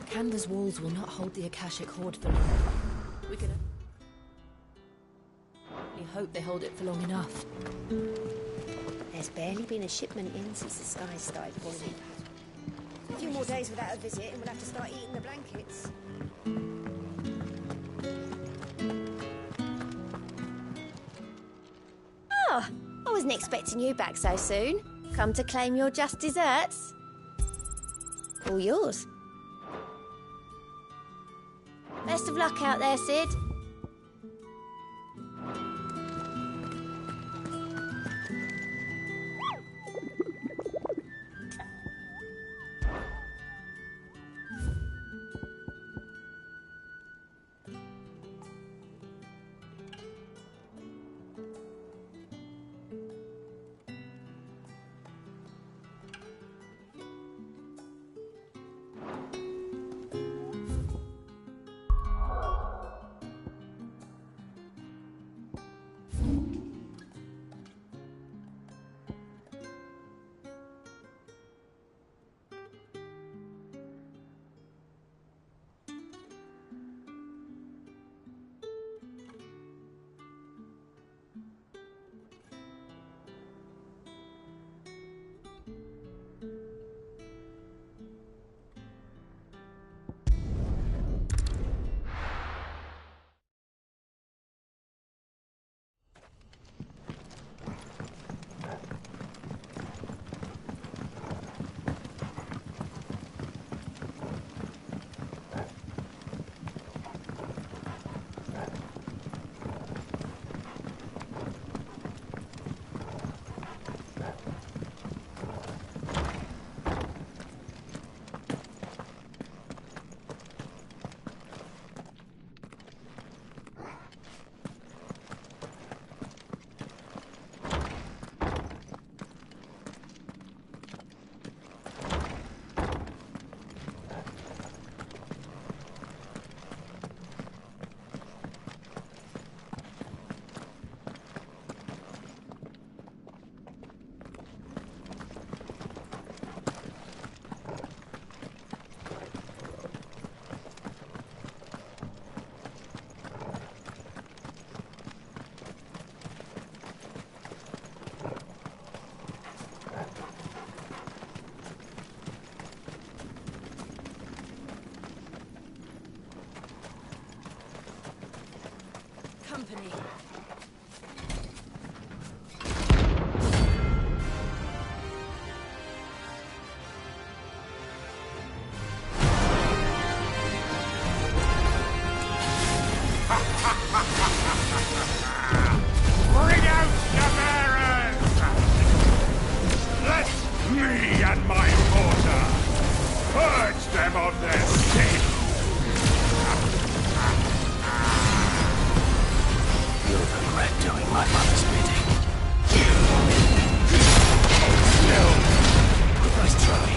Canva's walls will not hold the Akashic Horde for long. We can only hope they hold it for long enough. There's barely been a shipment in since the skies started falling in. A few more days without a visit and we'll have to start eating the blankets. Oh, I wasn't expecting you back so soon. Come to claim your just desserts? All yours. Best of luck out there, Sid. Company. Bring out the bearers! Let me and my daughter purge them of their sin! You'll regret doing my mother's bidding. No! Nice try.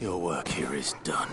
Your work here is done.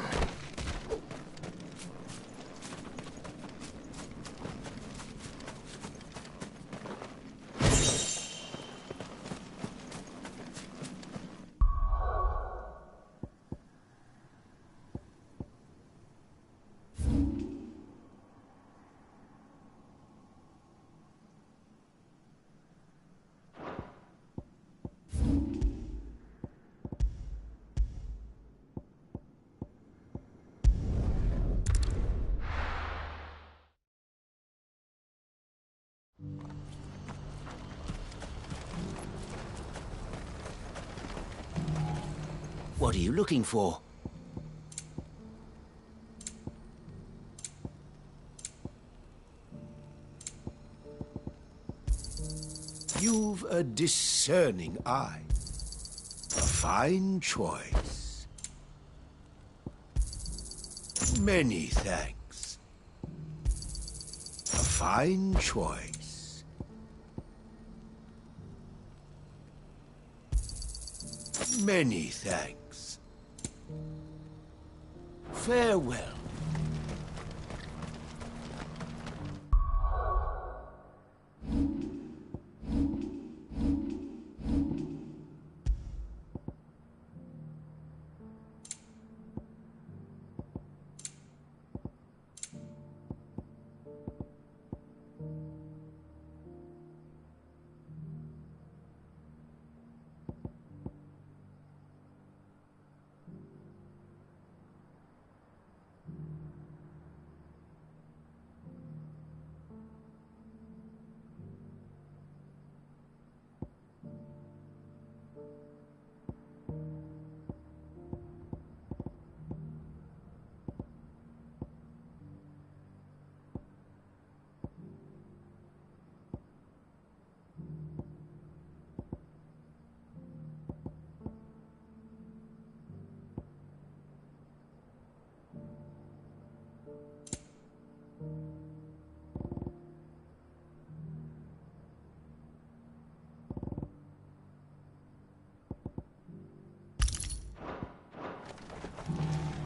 What are you looking for? You've a discerning eye. A fine choice. Many thanks. A fine choice. Many thanks. Farewell.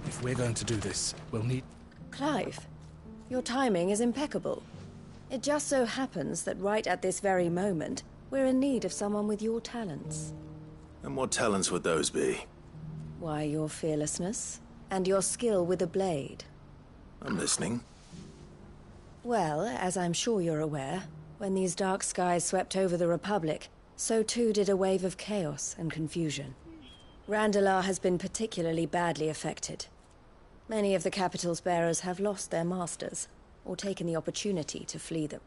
If we're going to do this, we'll need... Clive, your timing is impeccable. It just so happens that right at this very moment, we're in need of someone with your talents. And what talents would those be? Why, your fearlessness, and your skill with a blade. I'm listening. Well, as I'm sure you're aware, when these dark skies swept over the Republic, so too did a wave of chaos and confusion. Randalar has been particularly badly affected. Many of the capital's bearers have lost their masters, or taken the opportunity to flee them.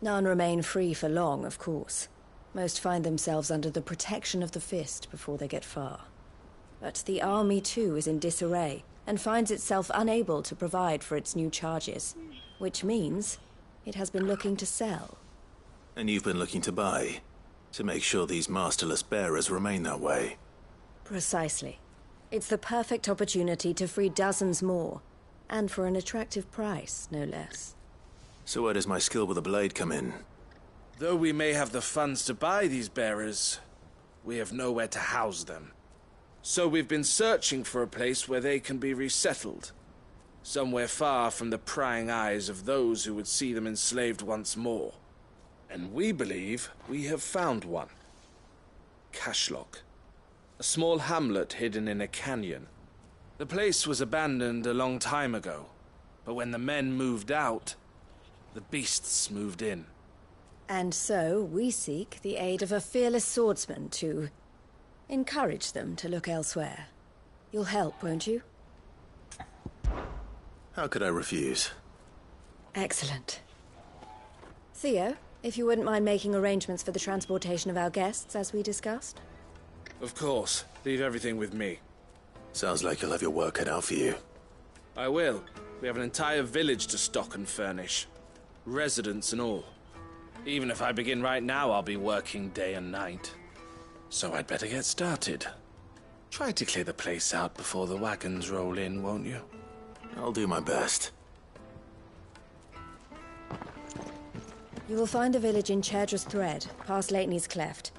None remain free for long, of course. Most find themselves under the protection of the Fist before they get far. But the army too is in disarray, and finds itself unable to provide for its new charges, which means it has been looking to sell. And you've been looking to buy, to make sure these masterless bearers remain that way. Precisely. It's the perfect opportunity to free dozens more, and for an attractive price, no less. So where does my skill with a blade come in? Though we may have the funds to buy these bearers, we have nowhere to house them. So we've been searching for a place where they can be resettled. Somewhere far from the prying eyes of those who would see them enslaved once more. And we believe we have found one. Cashlock. A small hamlet hidden in a canyon. The place was abandoned a long time ago, but when the men moved out, the beasts moved in. And so we seek the aid of a fearless swordsman to encourage them to look elsewhere. You'll help, won't you? How could I refuse? Excellent. Theo, if you wouldn't mind making arrangements for the transportation of our guests, as we discussed. Of course. Leave everything with me. Sounds like you'll have your work cut out for you. I will. We have an entire village to stock and furnish. Residents and all. Even if I begin right now, I'll be working day and night. So I'd better get started. Try to clear the place out before the wagons roll in, won't you? I'll do my best. You will find a village in Chedra's Thread, past Lateney's Cleft.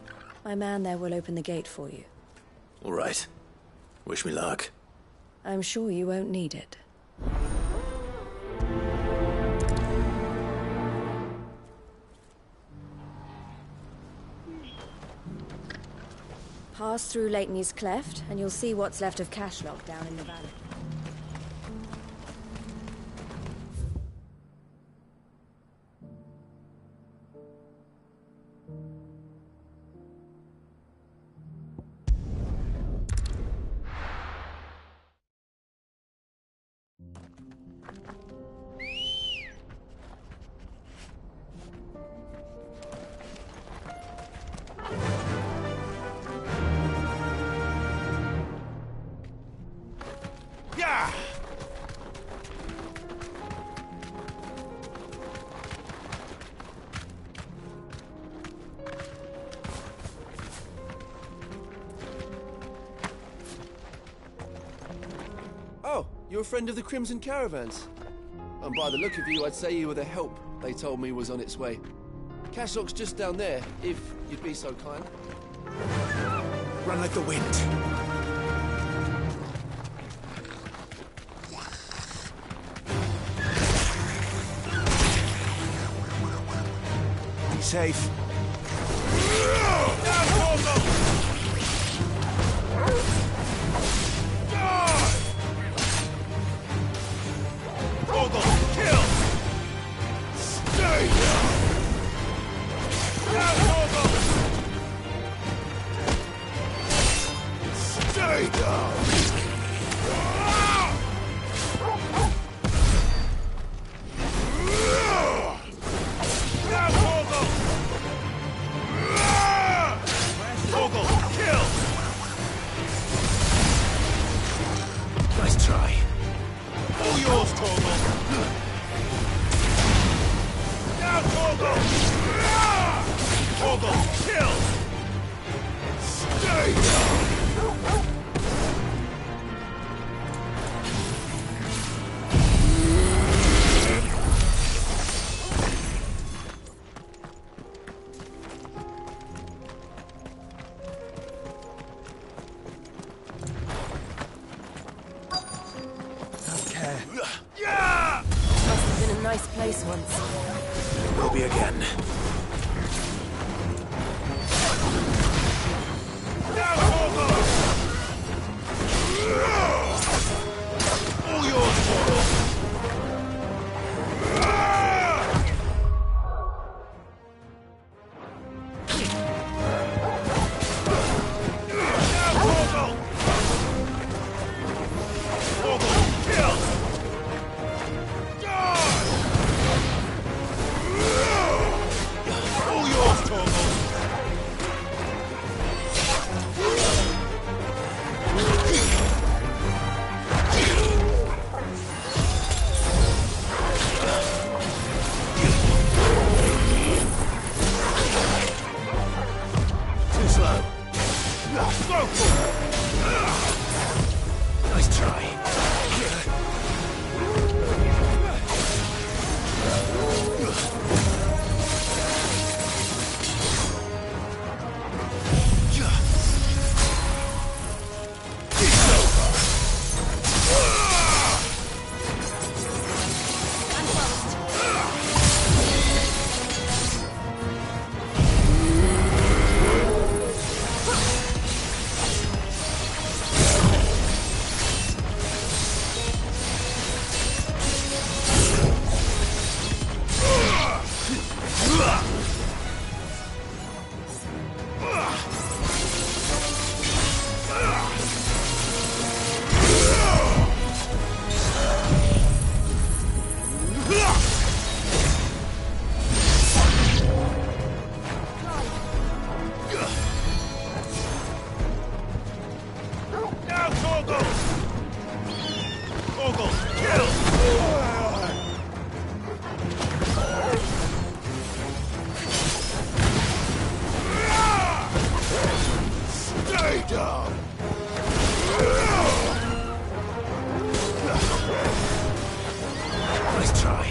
My man there will open the gate for you. All right. Wish me luck. I'm sure you won't need it. Pass through Lateney's Cleft, and you'll see what's left of Cashlock down in the valley. Oh, you're a friend of the Crimson Caravans. And by the look of you, I'd say you were the help they told me was on its way. Cashlock's just down there, if you'd be so kind. Run like the wind. Be safe. Nice try. All yours, Torgal. Now, Torgal! Torgal, kill! Stay down! Must have been a nice place once. It will be again. All yours, Torgal. Nice try. Nice try.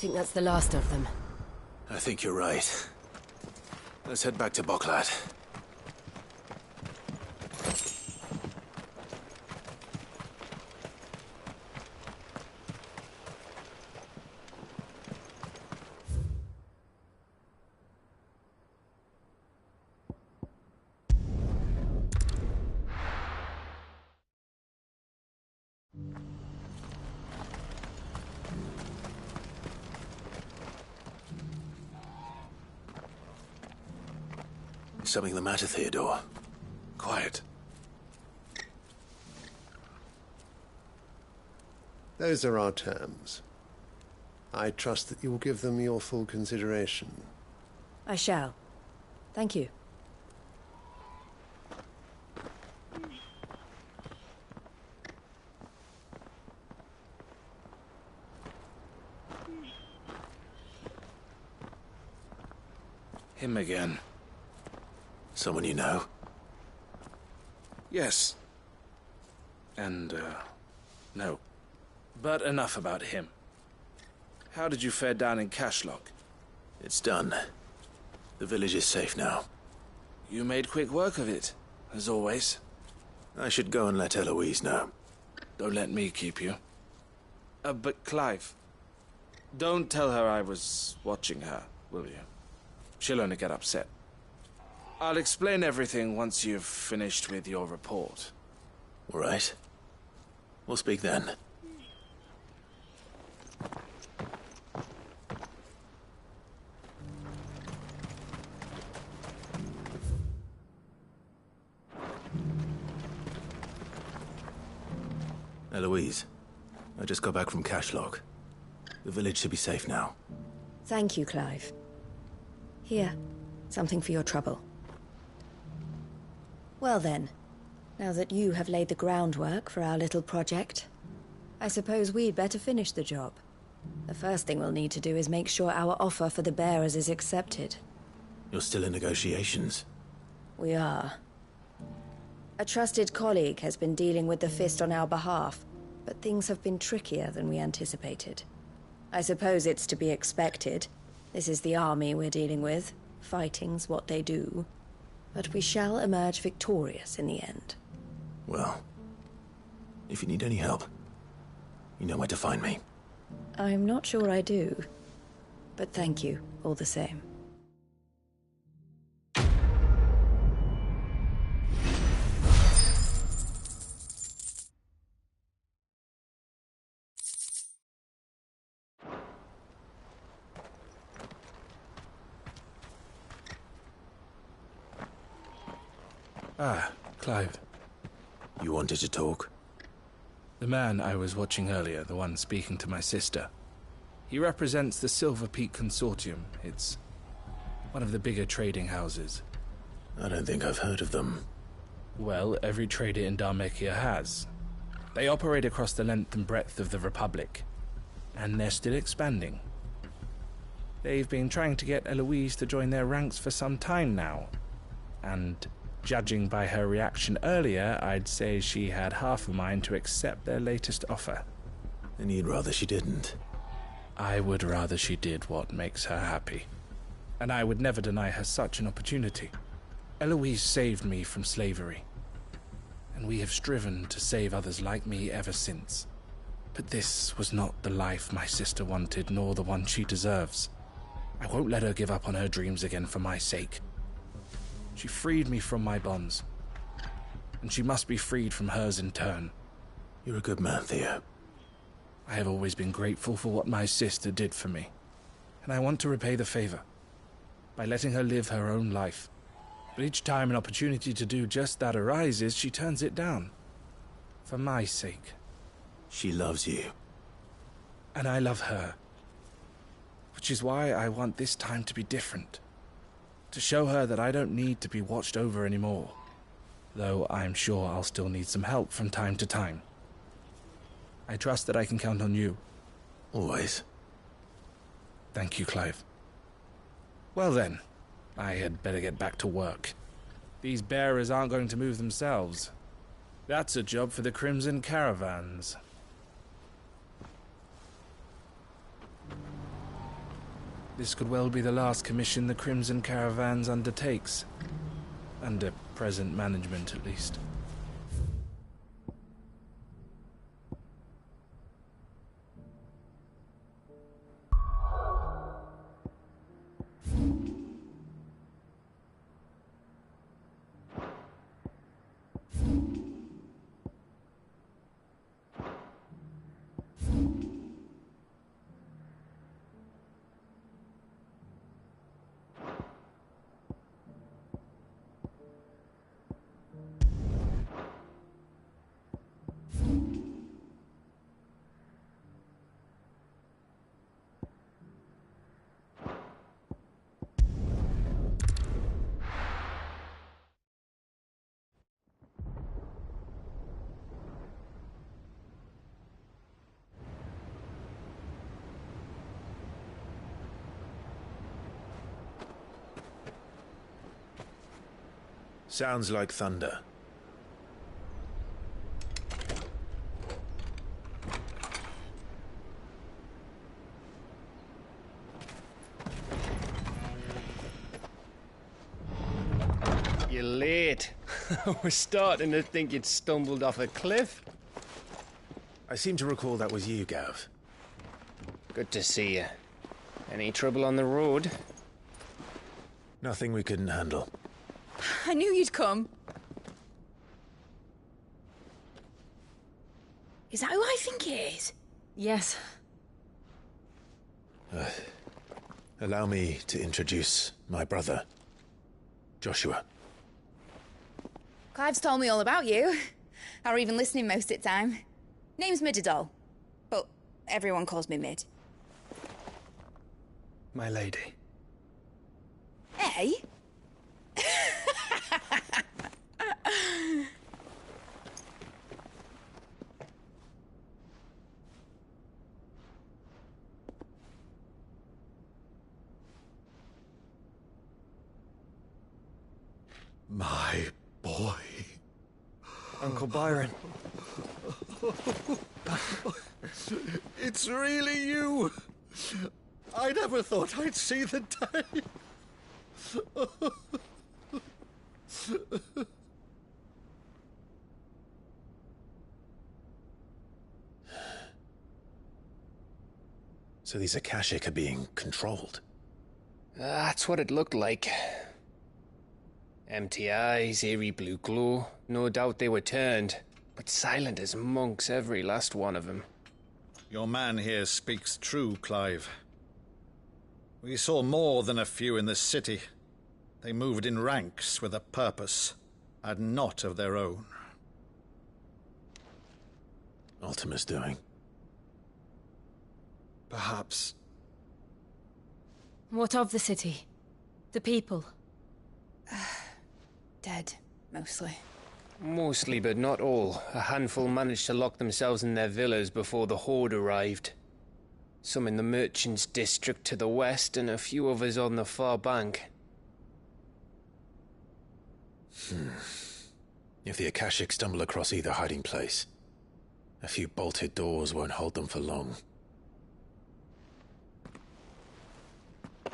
think that's the last of them. I think you're right. Let's head back to Boklat. Something the matter, Theodore? Quiet. Those are our terms. I trust that you will give them your full consideration. I shall. Thank you. Him again. Someone you know? Yes. And, no. But enough about him. How did you fare down in Cashlock? It's done. The village is safe now. You made quick work of it, as always. I should go and let Eloise know. Don't let me keep you. But Clive, don't tell her I was watching her, will you? She'll only get upset. I'll explain everything once you've finished with your report. All right. We'll speak then. Eloise, I just got back from Cashlock. The village should be safe now. Thank you, Clive. Here, something for your trouble. Well then, now that you have laid the groundwork for our little project, I suppose we'd better finish the job. The first thing we'll need to do is make sure our offer for the bearers is accepted. You're still in negotiations? We are. A trusted colleague has been dealing with the Fist on our behalf, but things have been trickier than we anticipated. I suppose it's to be expected. This is the army we're dealing with. Fighting's what they do. But we shall emerge victorious in the end. Well, if you need any help, you know where to find me. I'm not sure I do. But thank you, all the same. Ah, Clive. You wanted to talk? The man I was watching earlier, the one speaking to my sister. He represents the Silver Peak Consortium. It's one of the bigger trading houses. I don't think I've heard of them. Well, every trader in Dharmekia has. They operate across the length and breadth of the Republic, and they're still expanding. They've been trying to get Eloise to join their ranks for some time now, and judging by her reaction earlier, I'd say she had half a mind to accept their latest offer. And you'd rather she didn't? I would rather she did what makes her happy. And I would never deny her such an opportunity. Eloise saved me from slavery, and we have striven to save others like me ever since. But this was not the life my sister wanted, nor the one she deserves. I won't let her give up on her dreams again for my sake. She freed me from my bonds, and she must be freed from hers in turn. You're a good man, Theo. I have always been grateful for what my sister did for me, and I want to repay the favor by letting her live her own life. But each time an opportunity to do just that arises, she turns it down. For my sake. She loves you. And I love her. Which is why I want this time to be different. To show her that I don't need to be watched over anymore. Though I'm sure I'll still need some help from time to time. I trust that I can count on you. Always. Thank you, Clive. Well then, I had better get back to work. These bearers aren't going to move themselves. That's a job for the Crimson Caravans. This could well be the last commission the Crimson Caravans undertakes. Under present management, at least. Sounds like thunder. You're late. I was starting to think you'd stumbled off a cliff. I seem to recall that was you, Gav. Good to see you. Any trouble on the road? Nothing we couldn't handle. I knew you'd come. Is that who I think it is? Yes. Allow me to introduce my brother, Joshua. Clive's told me all about you. Or even listening most of the time. Name's Midadol, but everyone calls me Mid. My lady. Hey? My boy. Uncle Byron. It's really you. I never thought I'd see the day. So these Akashic are being controlled? That's what it looked like. Empty eyes, eerie blue glow. No doubt they were turned, but silent as monks, every last one of them. Your man here speaks true, Clive. We saw more than a few in the city. They moved in ranks with a purpose, and not of their own. Ultima's doing. Perhaps. What of the city? The people? Dead, mostly. Mostly, but not all. A handful managed to lock themselves in their villas before the Horde arrived. Some in the Merchants' District to the west, and a few others on the far bank. If the Akashic stumble across either hiding place, a few bolted doors won't hold them for long.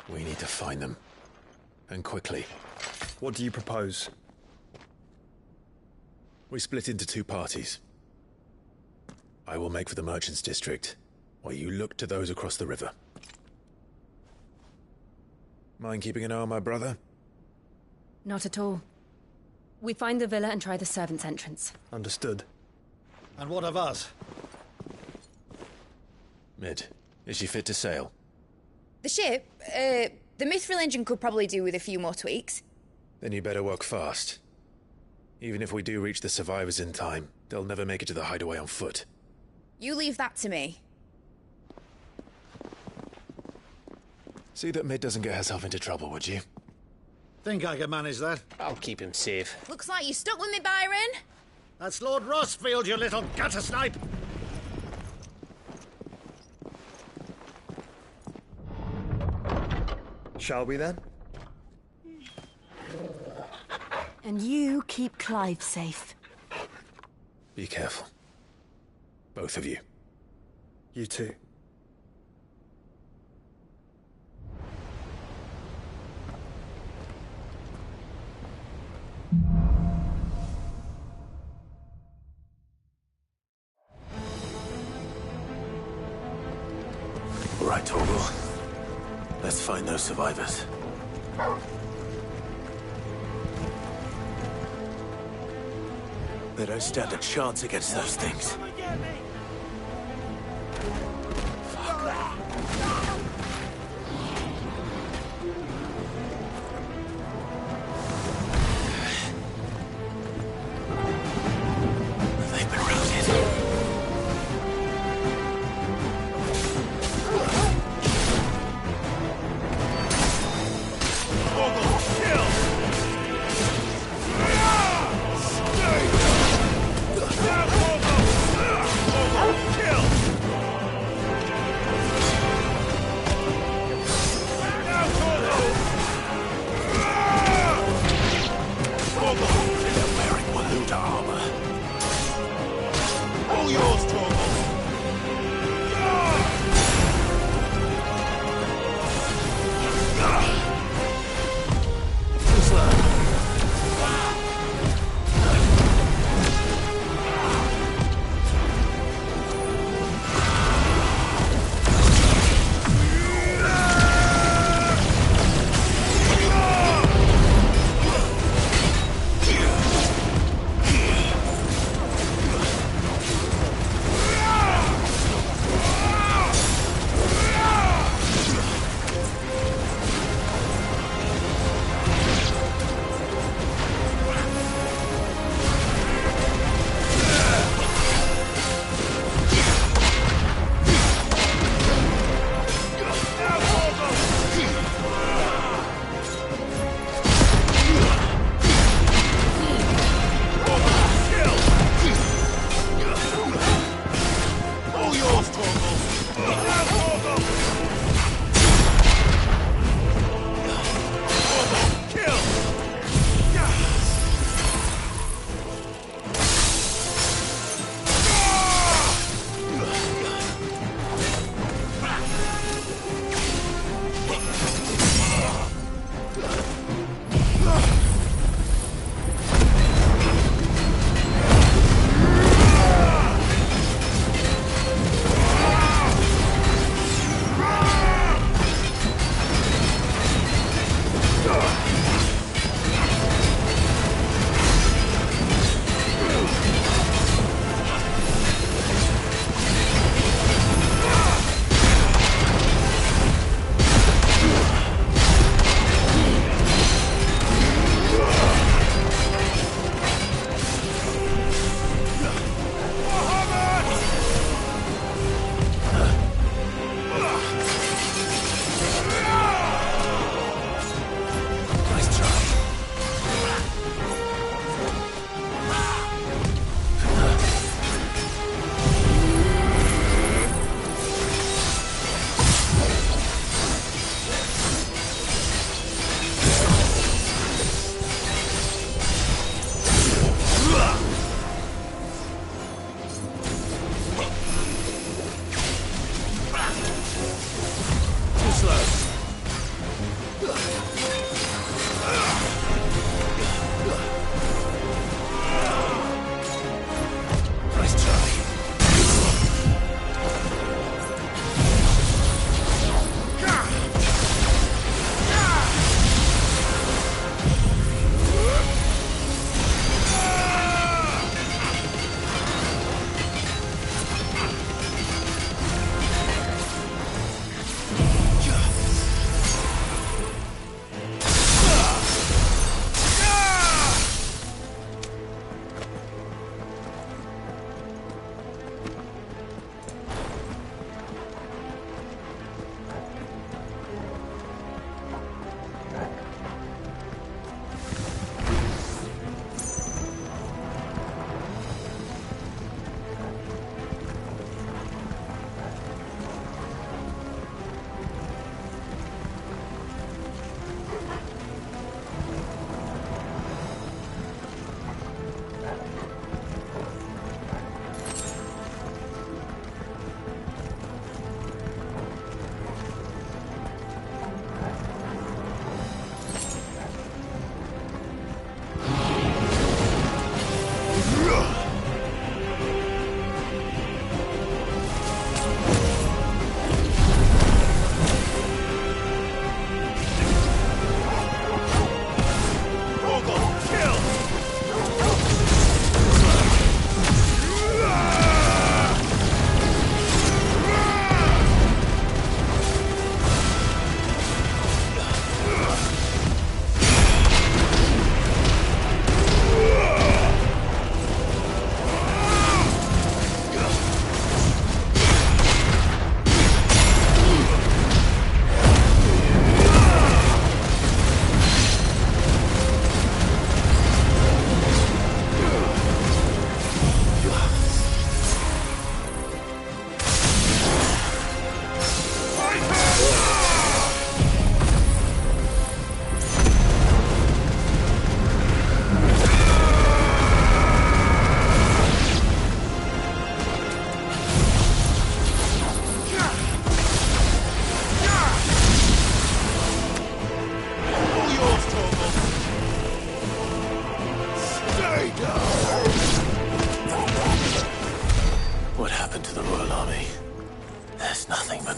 We need to find them. And quickly. What do you propose? We split into two parties. I will make for the Merchants' District, while you look to those across the river. Mind keeping an eye on my brother? Not at all. We find the villa and try the servants' entrance. Understood. And what of us? Mid, is she fit to sail? The ship, the Mithril engine could probably do with a few more tweaks. Then you better work fast. Even if we do reach the survivors in time, they'll never make it to the hideaway on foot. You leave that to me. See that Mid doesn't get herself into trouble, would you? Think I can manage that? I'll keep him safe. Looks like you stuck with me, Byron. That's Lord Rossfield, you little gutter snipe! Shall we then? And you keep Clive safe. Be careful. Both of you. You too. right, Torgal. Let's find those survivors. They don't stand a chance against those things. They've been routed. Kill!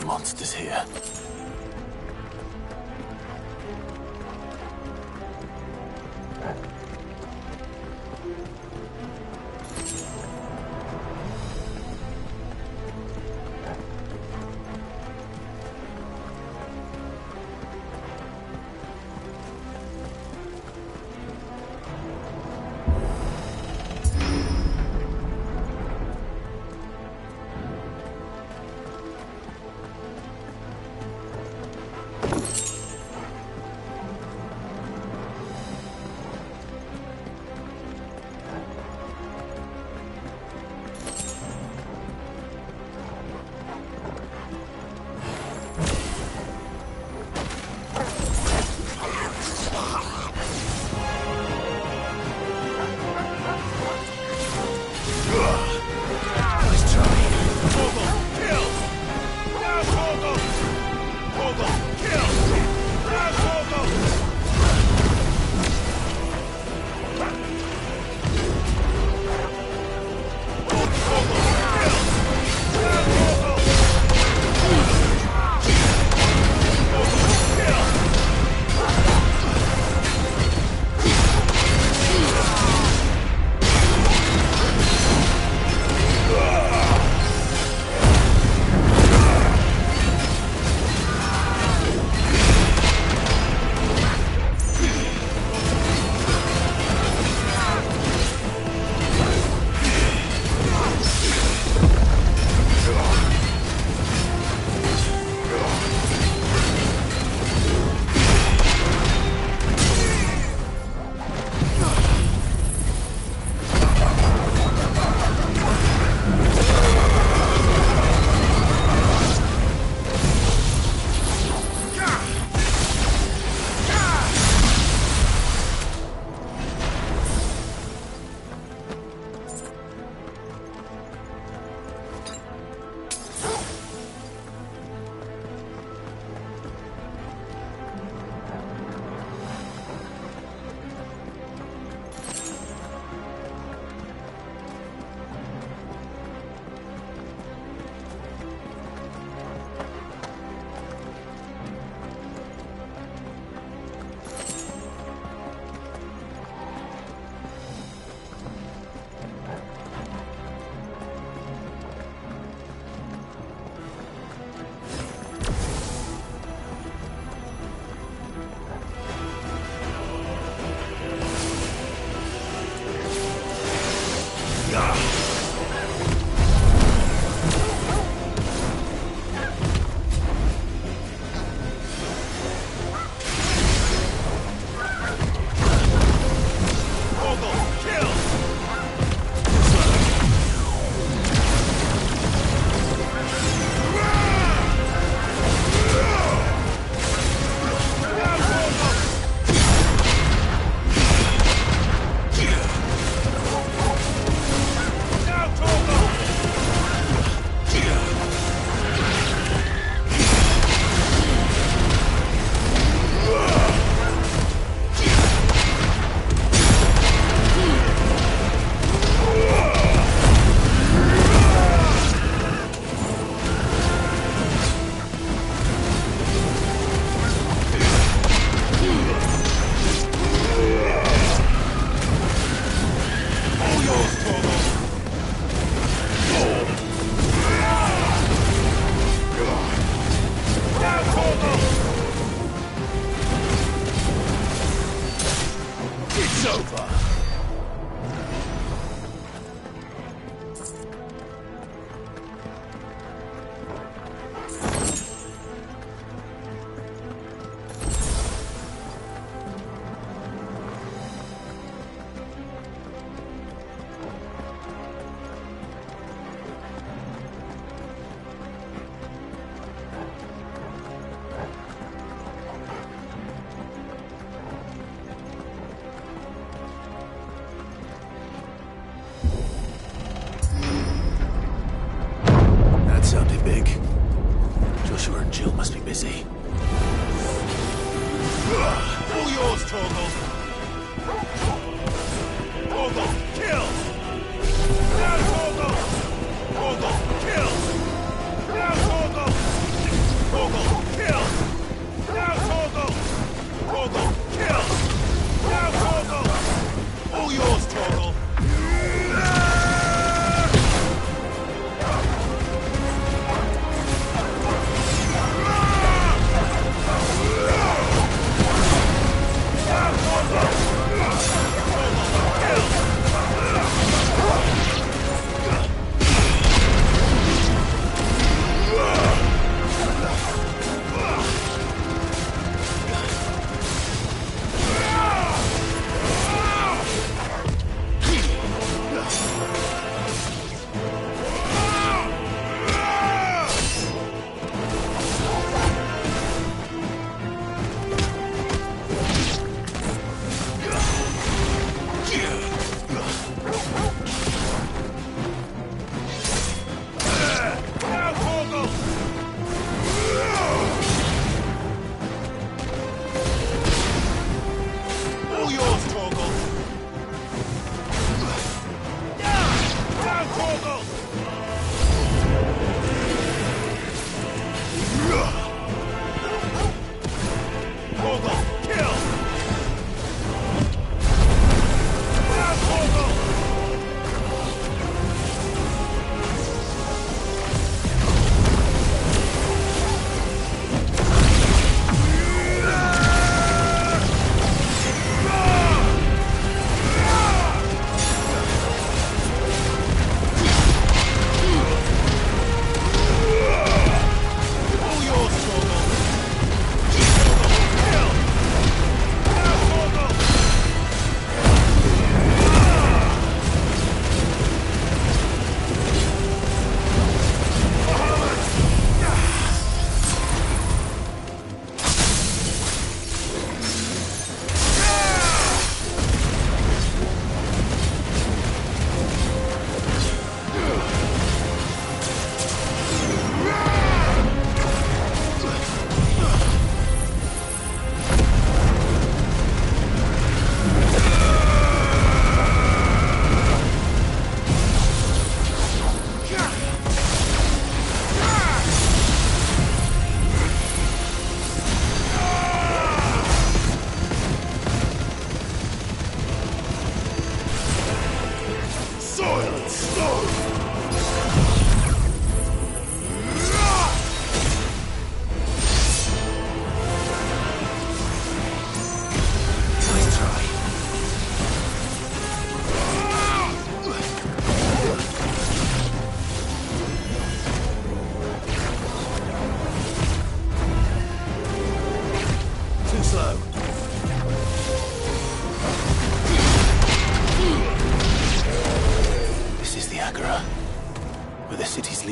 monsters here.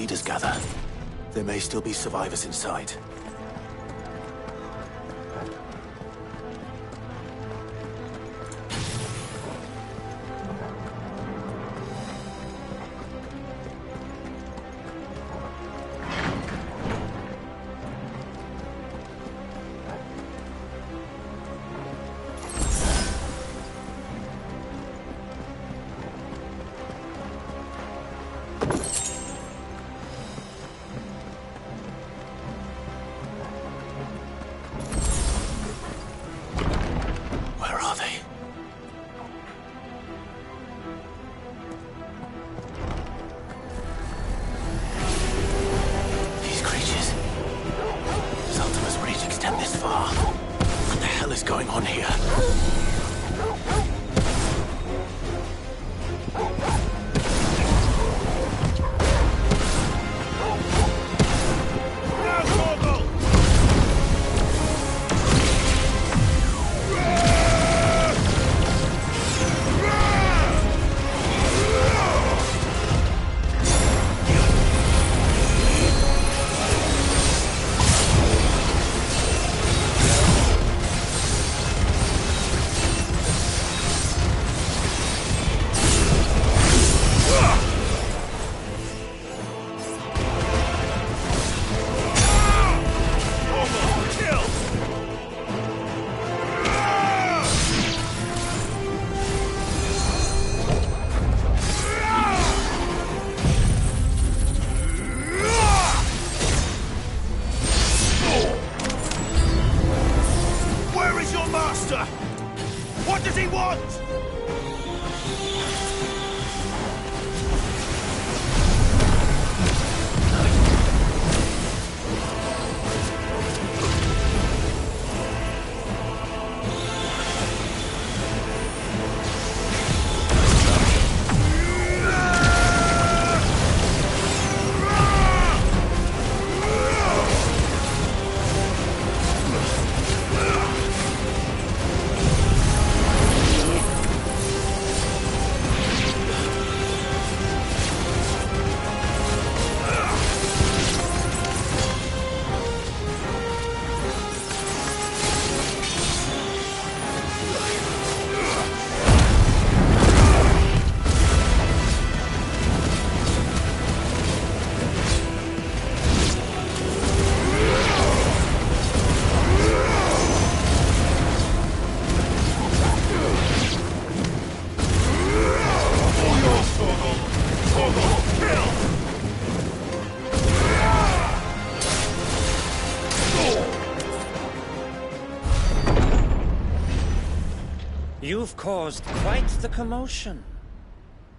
leaders gather, there may still be survivors inside. You've caused quite the commotion.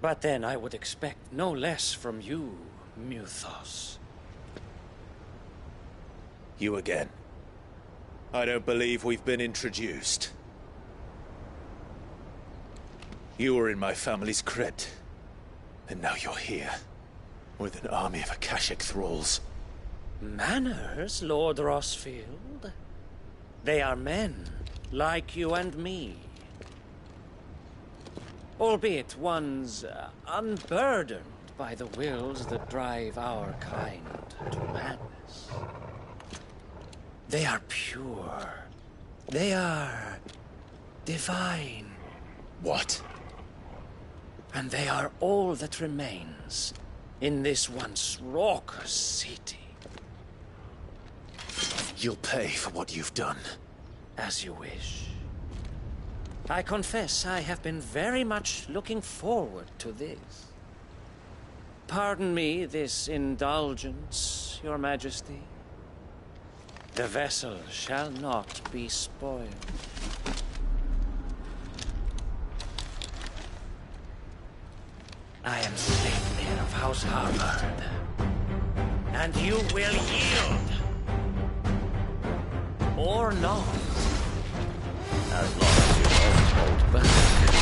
But then I would expect no less from you, Muthos. You again. I don't believe we've been introduced. You were in my family's crypt. And now you're here. With an army of Akashic thralls. Manners, Lord Rossfield? They are men, like you and me. Albeit ones unburdened by the wills that drive our kind to madness. They are pure. They are divine. What? And they are all that remains in this once raucous city. You'll pay for what you've done. As you wish. I confess I have been very much looking forward to this. Pardon me this indulgence, Your Majesty. The vessel shall not be spoiled. I am Sleipnir of House Harvard, and you will yield. Or not. As long as you won't hold back.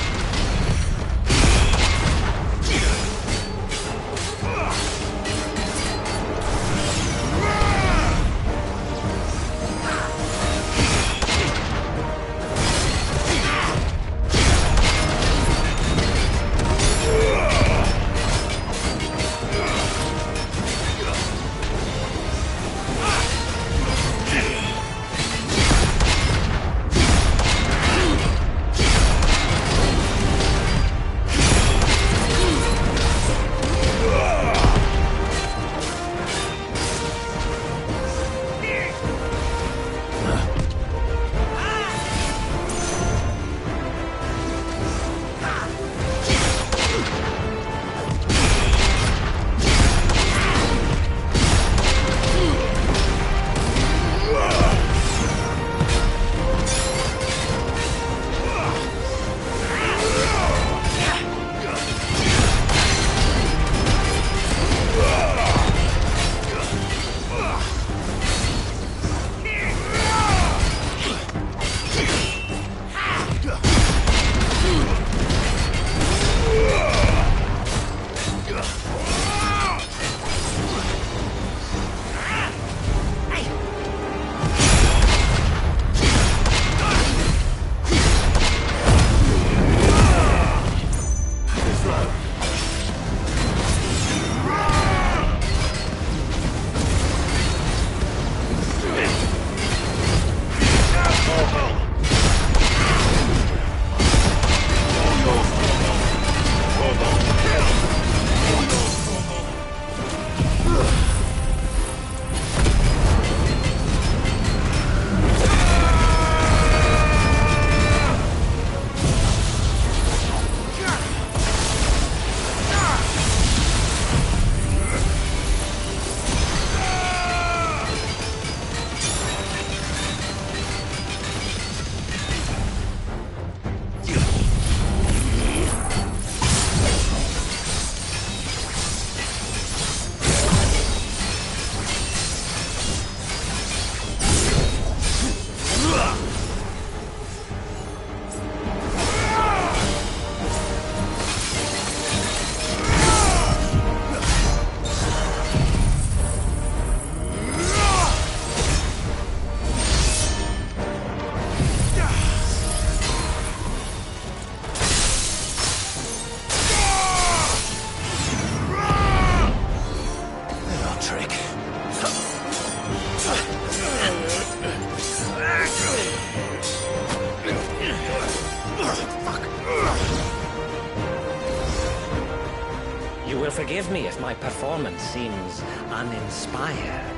forgive me if my performance seems uninspired.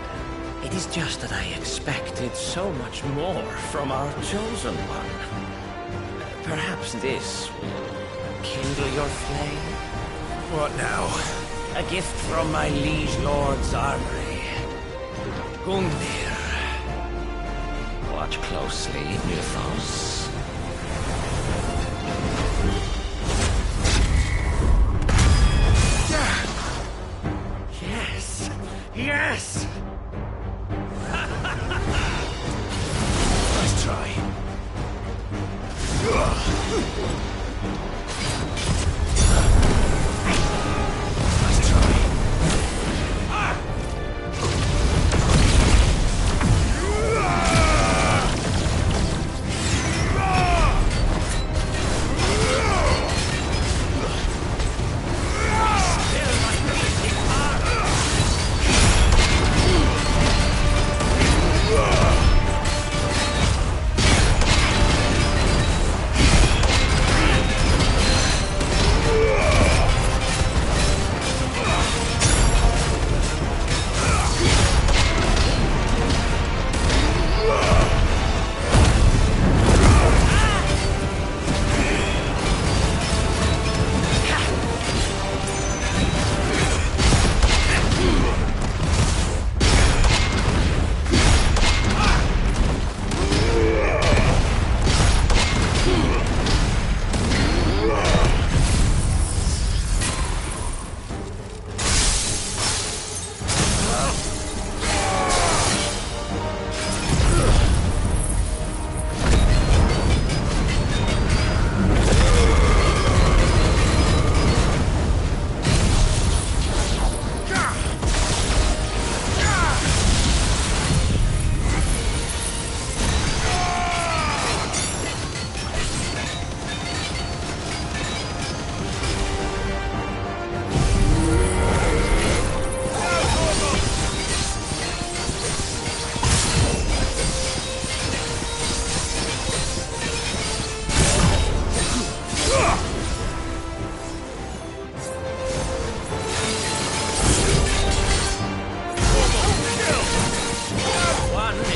It is just that I expected so much more from our chosen one. Perhaps this will kindle your flame? What now? A gift from my liege lord's armory. Gungnir. Watch closely, Mythos. Yes! Yes! Nice try. Nice try.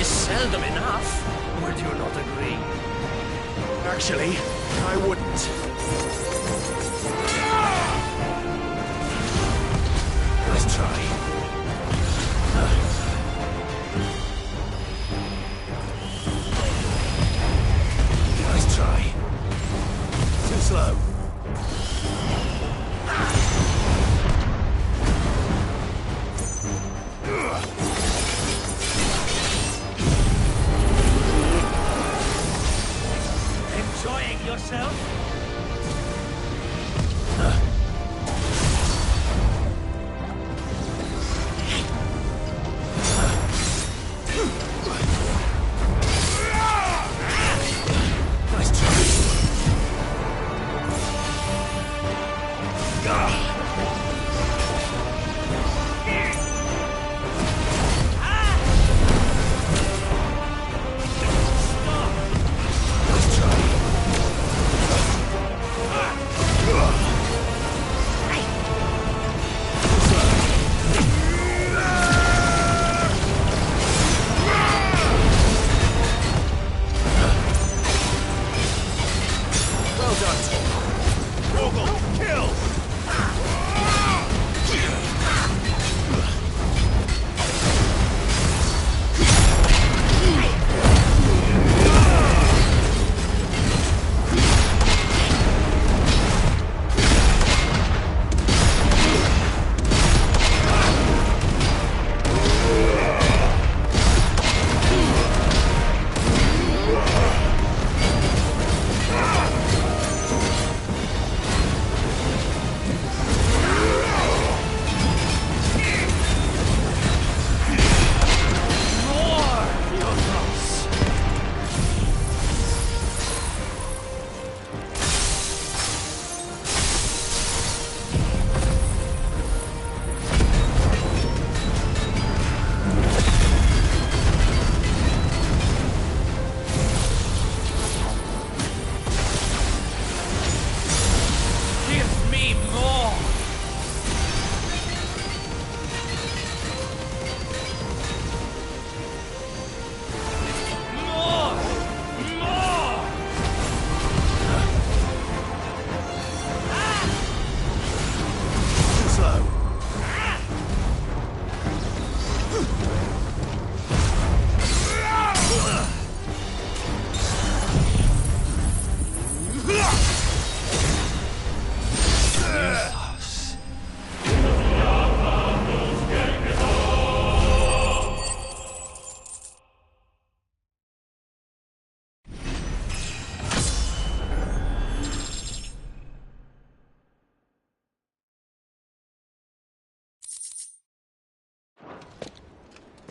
Seldom enough. Would you not agree? Actually, I wouldn't. Nice try. Nice try. Too slow. Enjoying yourself? Nice try. Nice try.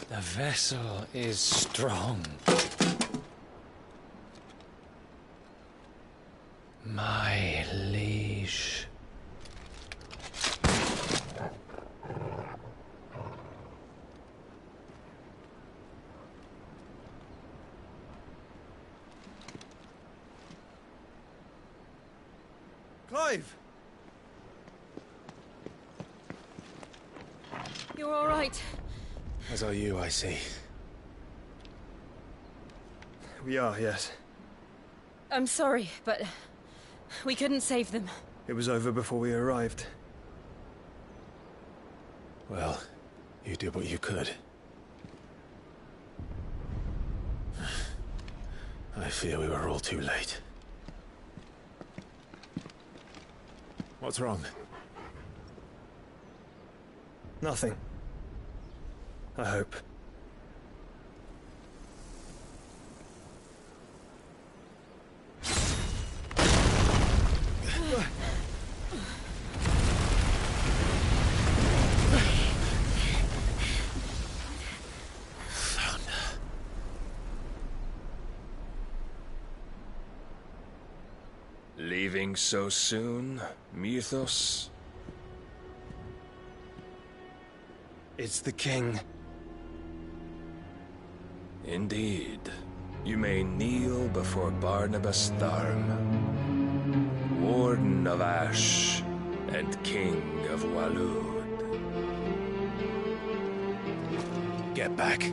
The vessel is strong. My liege. Clive! You're all right. As are you, I see. We are, yes. I'm sorry, but we couldn't save them. It was over before we arrived. Well, you did what you could. I fear we were all too late. What's wrong? Nothing. I hope. Leaving so soon, Mythos? It's the king. Indeed. You may kneel before Barnabas Tharm, Warden of Ash and King of Waloed. Get back.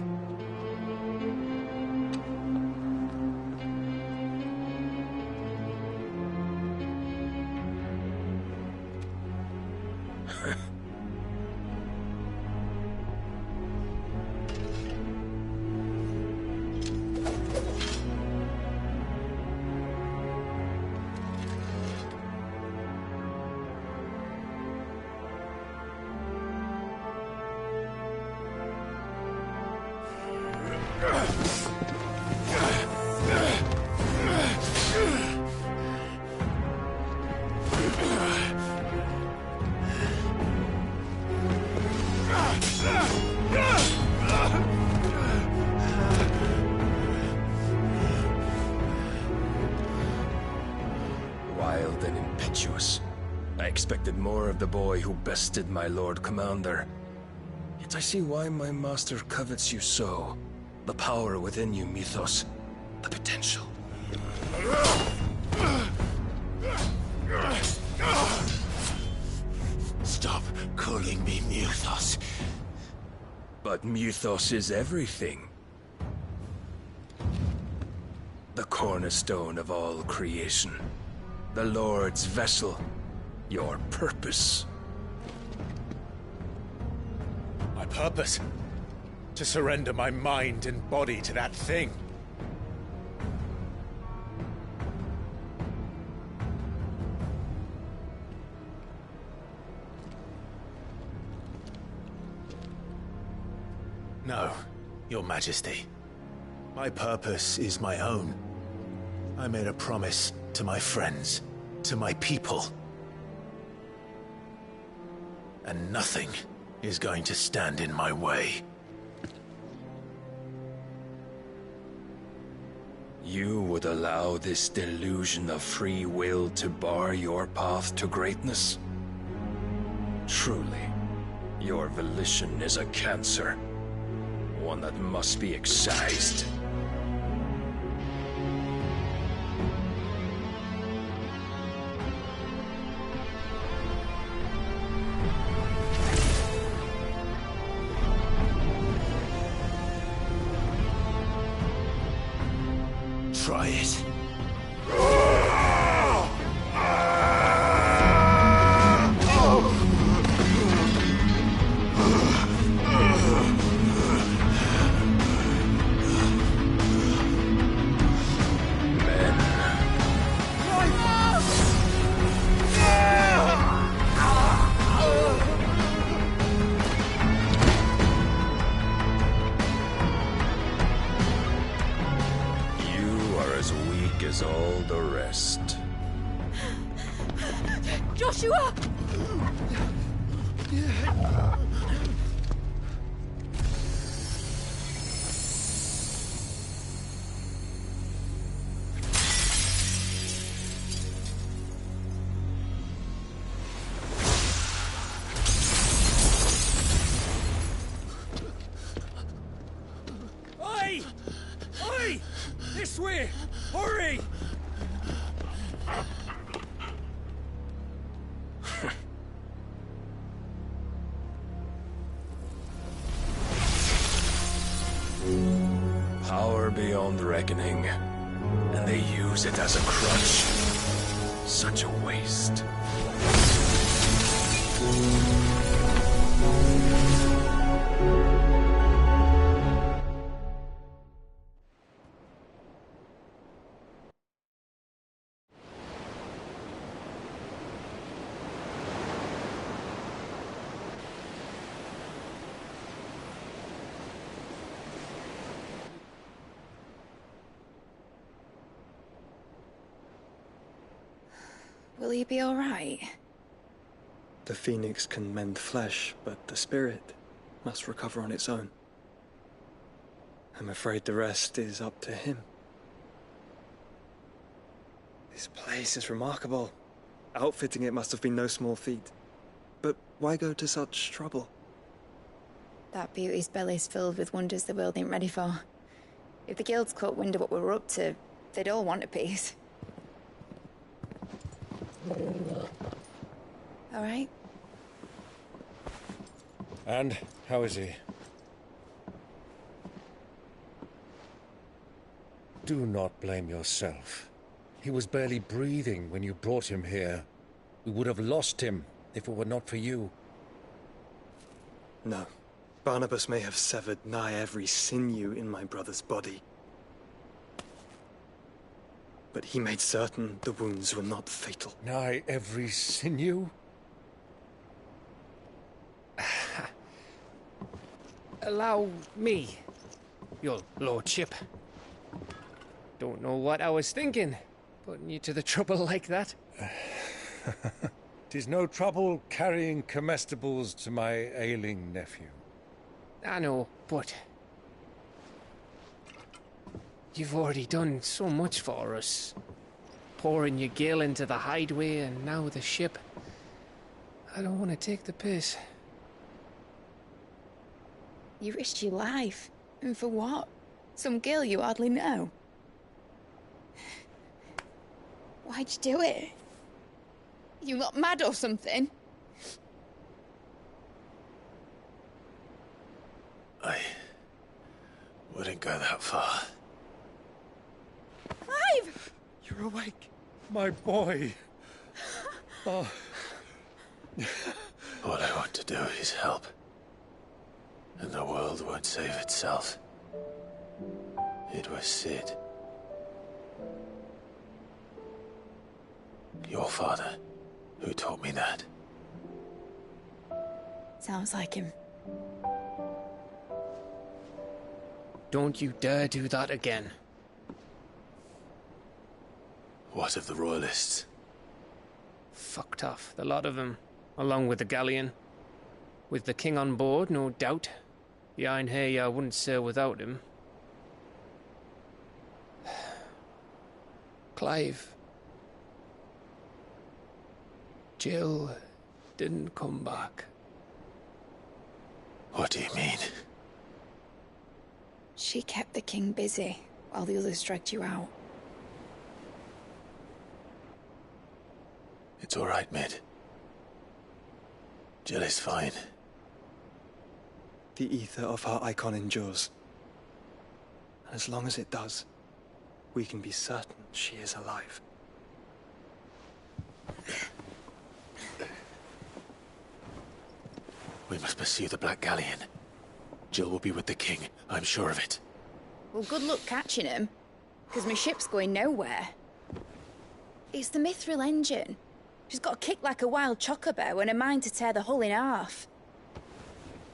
Wild and impetuous. I expected more of the boy who bested my Lord Commander. Yet I see why my master covets you so. The power within you, Mythos. The potential. Stop calling me Mythos. But Mythos is everything. The cornerstone of all creation. The Lord's vessel. Your purpose. My purpose? To surrender my mind and body to that thing. No, Your Majesty. My purpose is my own. I made a promise to my friends, to my people. And nothing is going to stand in my way. You would allow this delusion of free will to bar your path to greatness? Truly, your volition is a cancer. One that must be excised. Try it. As all the rest. Joshua! beyond reckoning, and they use it as a crutch. Such a waste. Will he be all right? The phoenix can mend flesh, but the spirit must recover on its own. I'm afraid the rest is up to him. This place is remarkable. Outfitting it must have been no small feat. But why go to such trouble? That beauty's belly's filled with wonders the world ain't ready for. If the guilds caught wind of what we were up to, they'd all want a piece. All right? And how is he? Do not blame yourself. He was barely breathing when you brought him here. We would have lost him if it were not for you. No. Barnabas may have severed nigh every sinew in my brother's body. But he made certain the wounds were not fatal. Nigh every sinew? Allow me, your lordship. Don't know what I was thinking, putting you to the trouble like that. 'Tis no trouble carrying comestibles to my ailing nephew. I know, but you've already done so much for us. Pouring your gil into the hideaway and now the ship. I don't want to take the piss. You risked your life. And for what? Some girl you hardly know. Why'd you do it? You not mad or something? I wouldn't go that far. Clive! You're awake, my boy. Oh. All I want to do is help. And the world won't save itself. It was Sid. Your father, who taught me that. Sounds like him. Don't you dare do that again. What of the Royalists? Fucked off, the lot of them, along with the galleon. With the king on board, no doubt. Behind here, I wouldn't sail without him. Clive. Jill didn't come back. What do you mean? She kept the king busy while the others dragged you out. It's all right, Mid. Jill is fine. The ether of her icon endures. And as long as it does, we can be certain she is alive. We must pursue the Black Galleon. Jill will be with the king, I'm sure of it. Well, good luck catching him, because my ship's going nowhere. It's the Mithril engine. She's got a kick like a wild chocobo and a mind to tear the hull in half.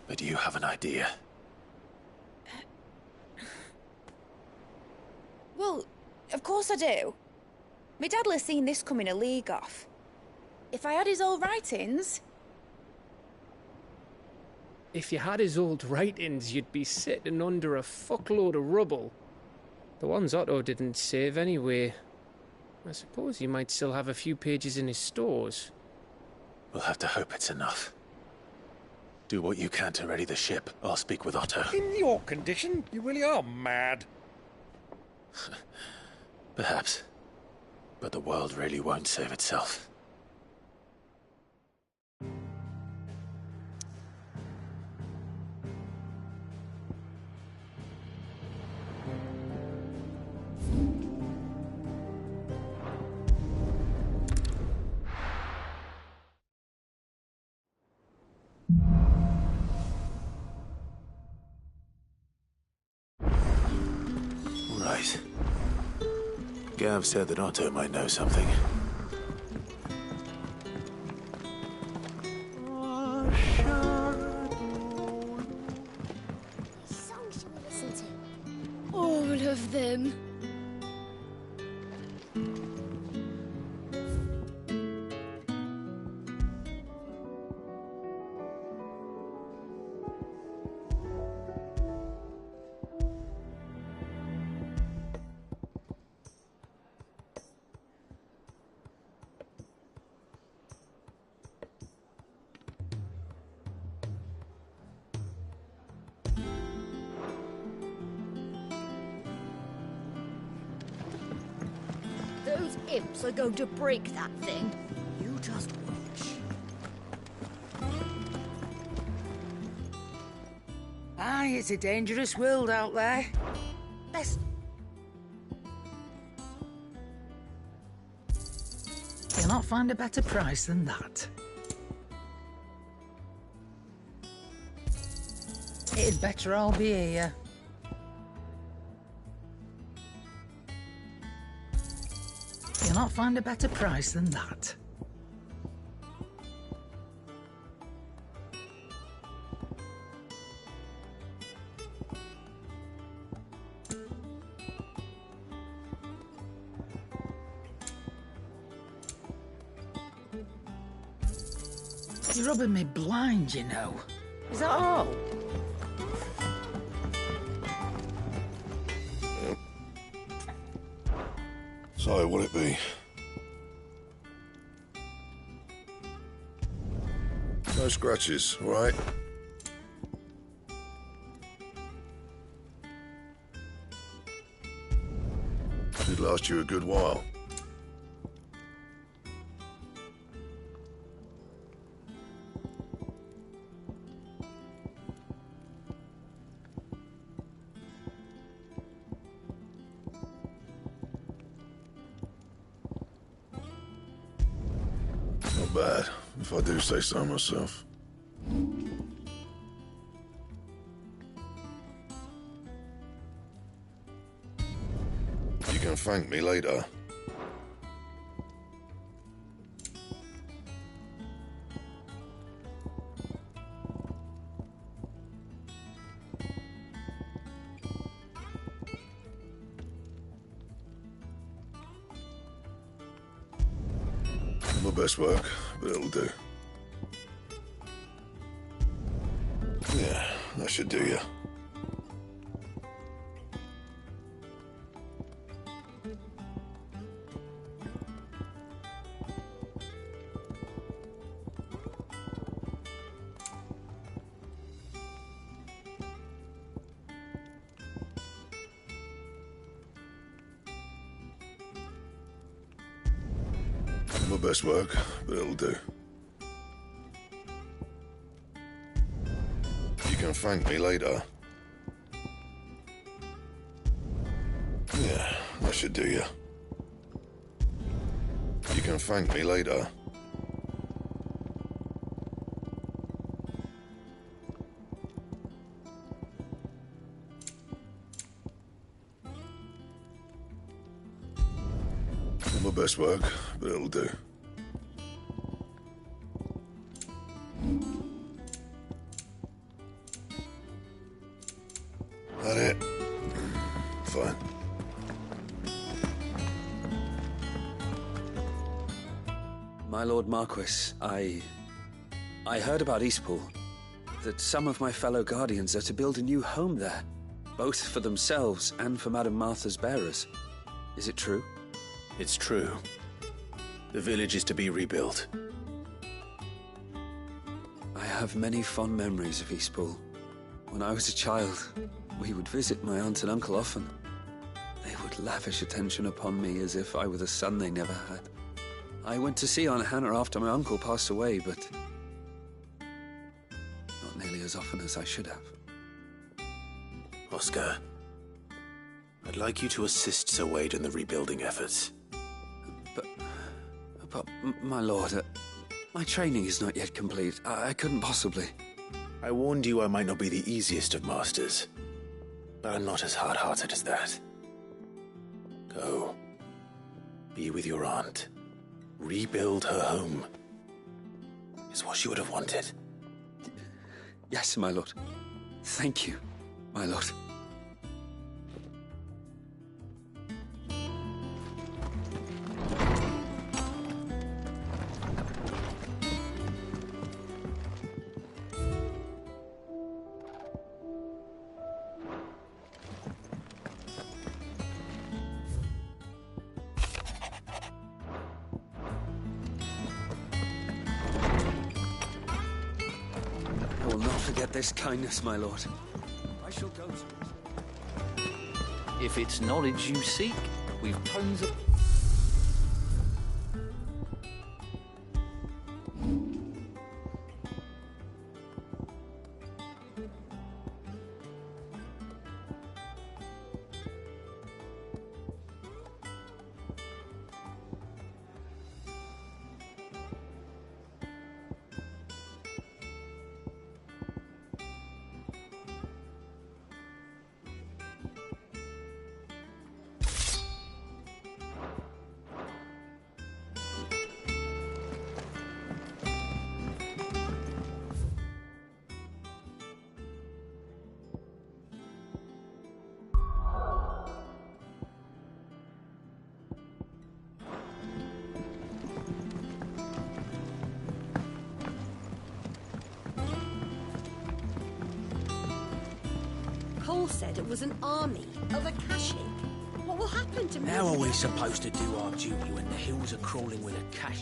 But you have an idea. Well, of course I do. My dad'll have seen this coming a league off. If I had his old writings... If you had his old writings, you'd be sitting under a fuckload of rubble. The ones Otto didn't save anyway. I suppose he might still have a few pages in his stores. We'll have to hope it's enough. Do what you can to ready the ship. I'll speak with Otto. In your condition, you really are mad. Perhaps. But the world really won't save itself. Gav said that Otto might know something. Songs should we listen to? All of them. Those imps are going to break that thing. You just watch. Aye, it's a dangerous world out there. Best... You'll not find a better price than that. It'd better all be here. You'll not find a better price than that. You're rubbing me blind, you know. Is that all? So, what'll it be? No scratches, all right? Should last you a good while. Not bad, if I do say so myself. You can thank me later. My best work, but it'll do. Yeah, that should do you. My best work, but it'll do. You can thank me later. Yeah, that should do you. You can thank me later. My best work, but it'll do. That it? Fine. My Lord Marquis, I heard about Eastpool. That some of my fellow Guardians are to build a new home there, both for themselves and for Madame Martha's bearers. Is it true? It's true. The village is to be rebuilt. I have many fond memories of Eastpool. When I was a child, we would visit my aunt and uncle often. They would lavish attention upon me as if I were the son they never had. I went to see Aunt Hannah after my uncle passed away, but not nearly as often as I should have. Oscar, I'd like you to assist Sir Wade in the rebuilding efforts. But my lord, my training is not yet complete. I couldn't possibly. I warned you I might not be the easiest of masters, but I'm not as hard-hearted as that. Go. Be with your aunt. Rebuild her home. Is what she would have wanted. Yes, my lord. Thank you, my lord. I will not forget this kindness, my lord. I shall go to it. If it's knowledge you seek, we've tons of... Cole said it was an army of Akashic. What will happen to me? How are we supposed to do our duty when the hills are crawling with a cash?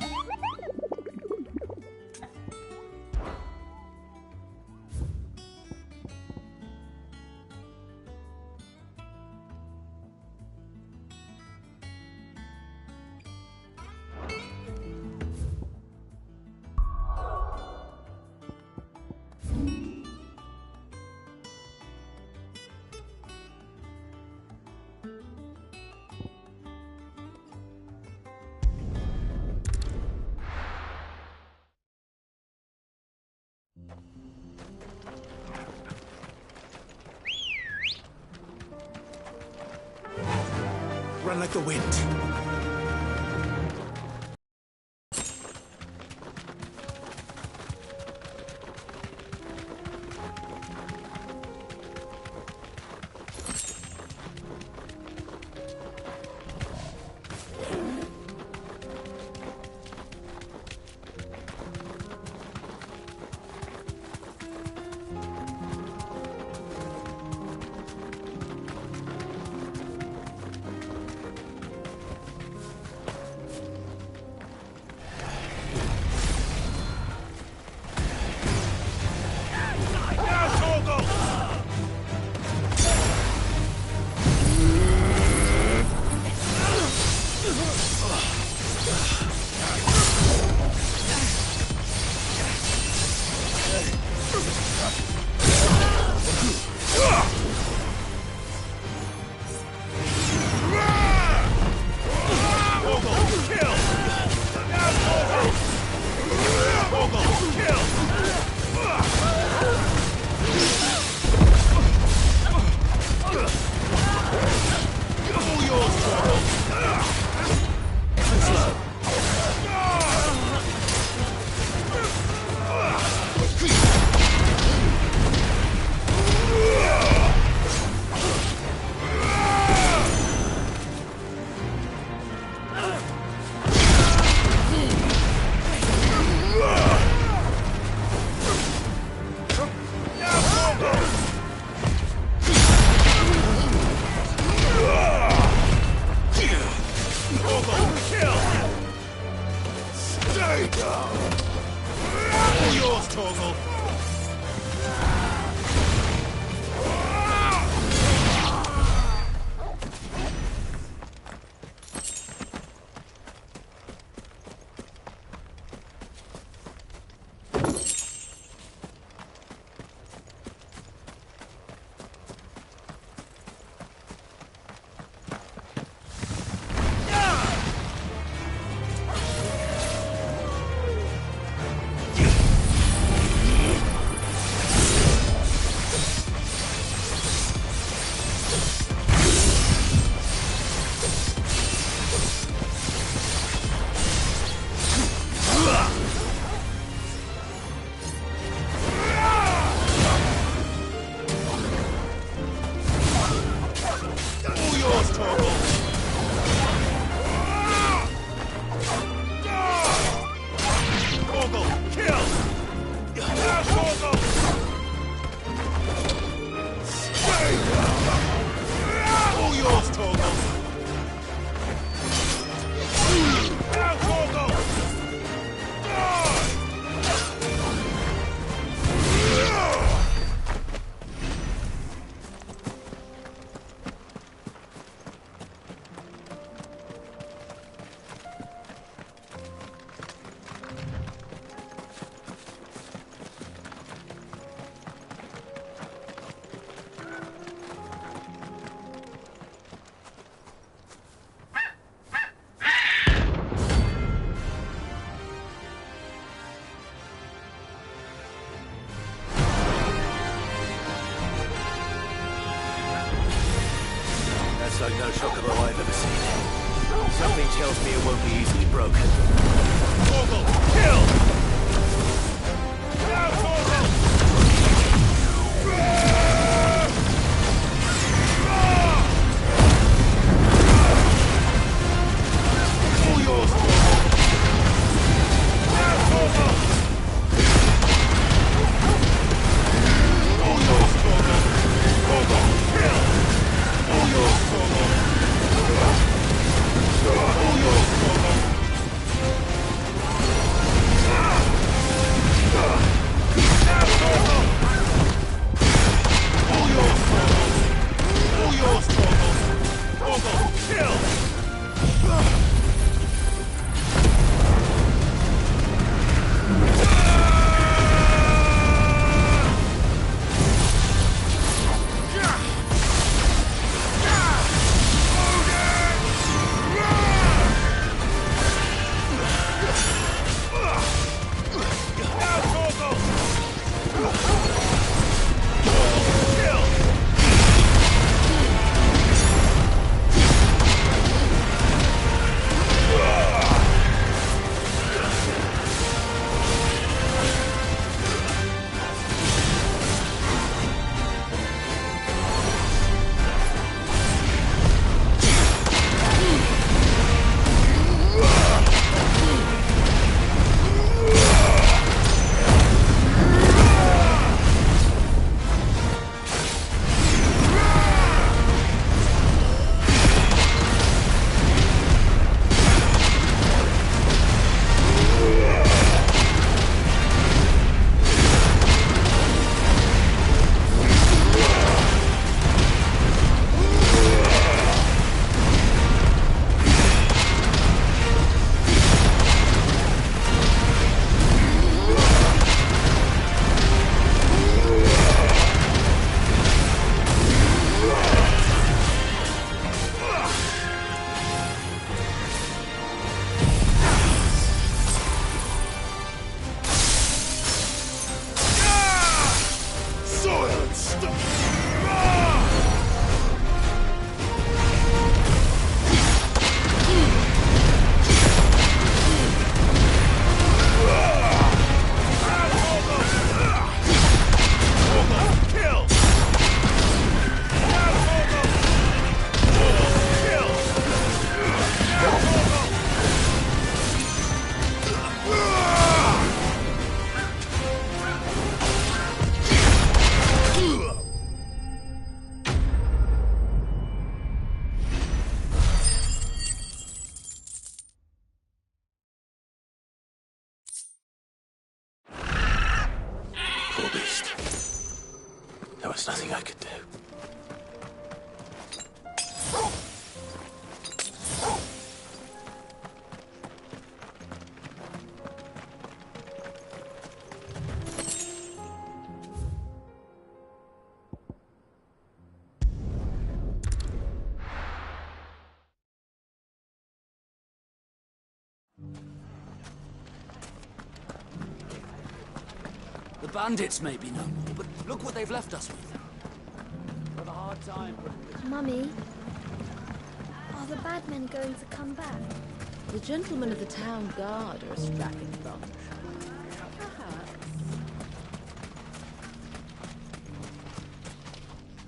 Run like the wind. Torgal! Kill! Now, Torgal! All yours, Torgal! Now, Torgal! That's like no chocobo I've ever seen. Something tells me it won't be easily broken. Torgal! Kill! Now, Torgal! All yours, Torgal! Now, Torgal! All yours, Torgal! Torgal! Kill! All yours, Torgal! All yours, Torgal! There was nothing I could do. The bandits may be no more, but look what they've left us with. Have a hard time. Mummy, are the bad men going to come back? The gentlemen of the town guard are a strapping bunch.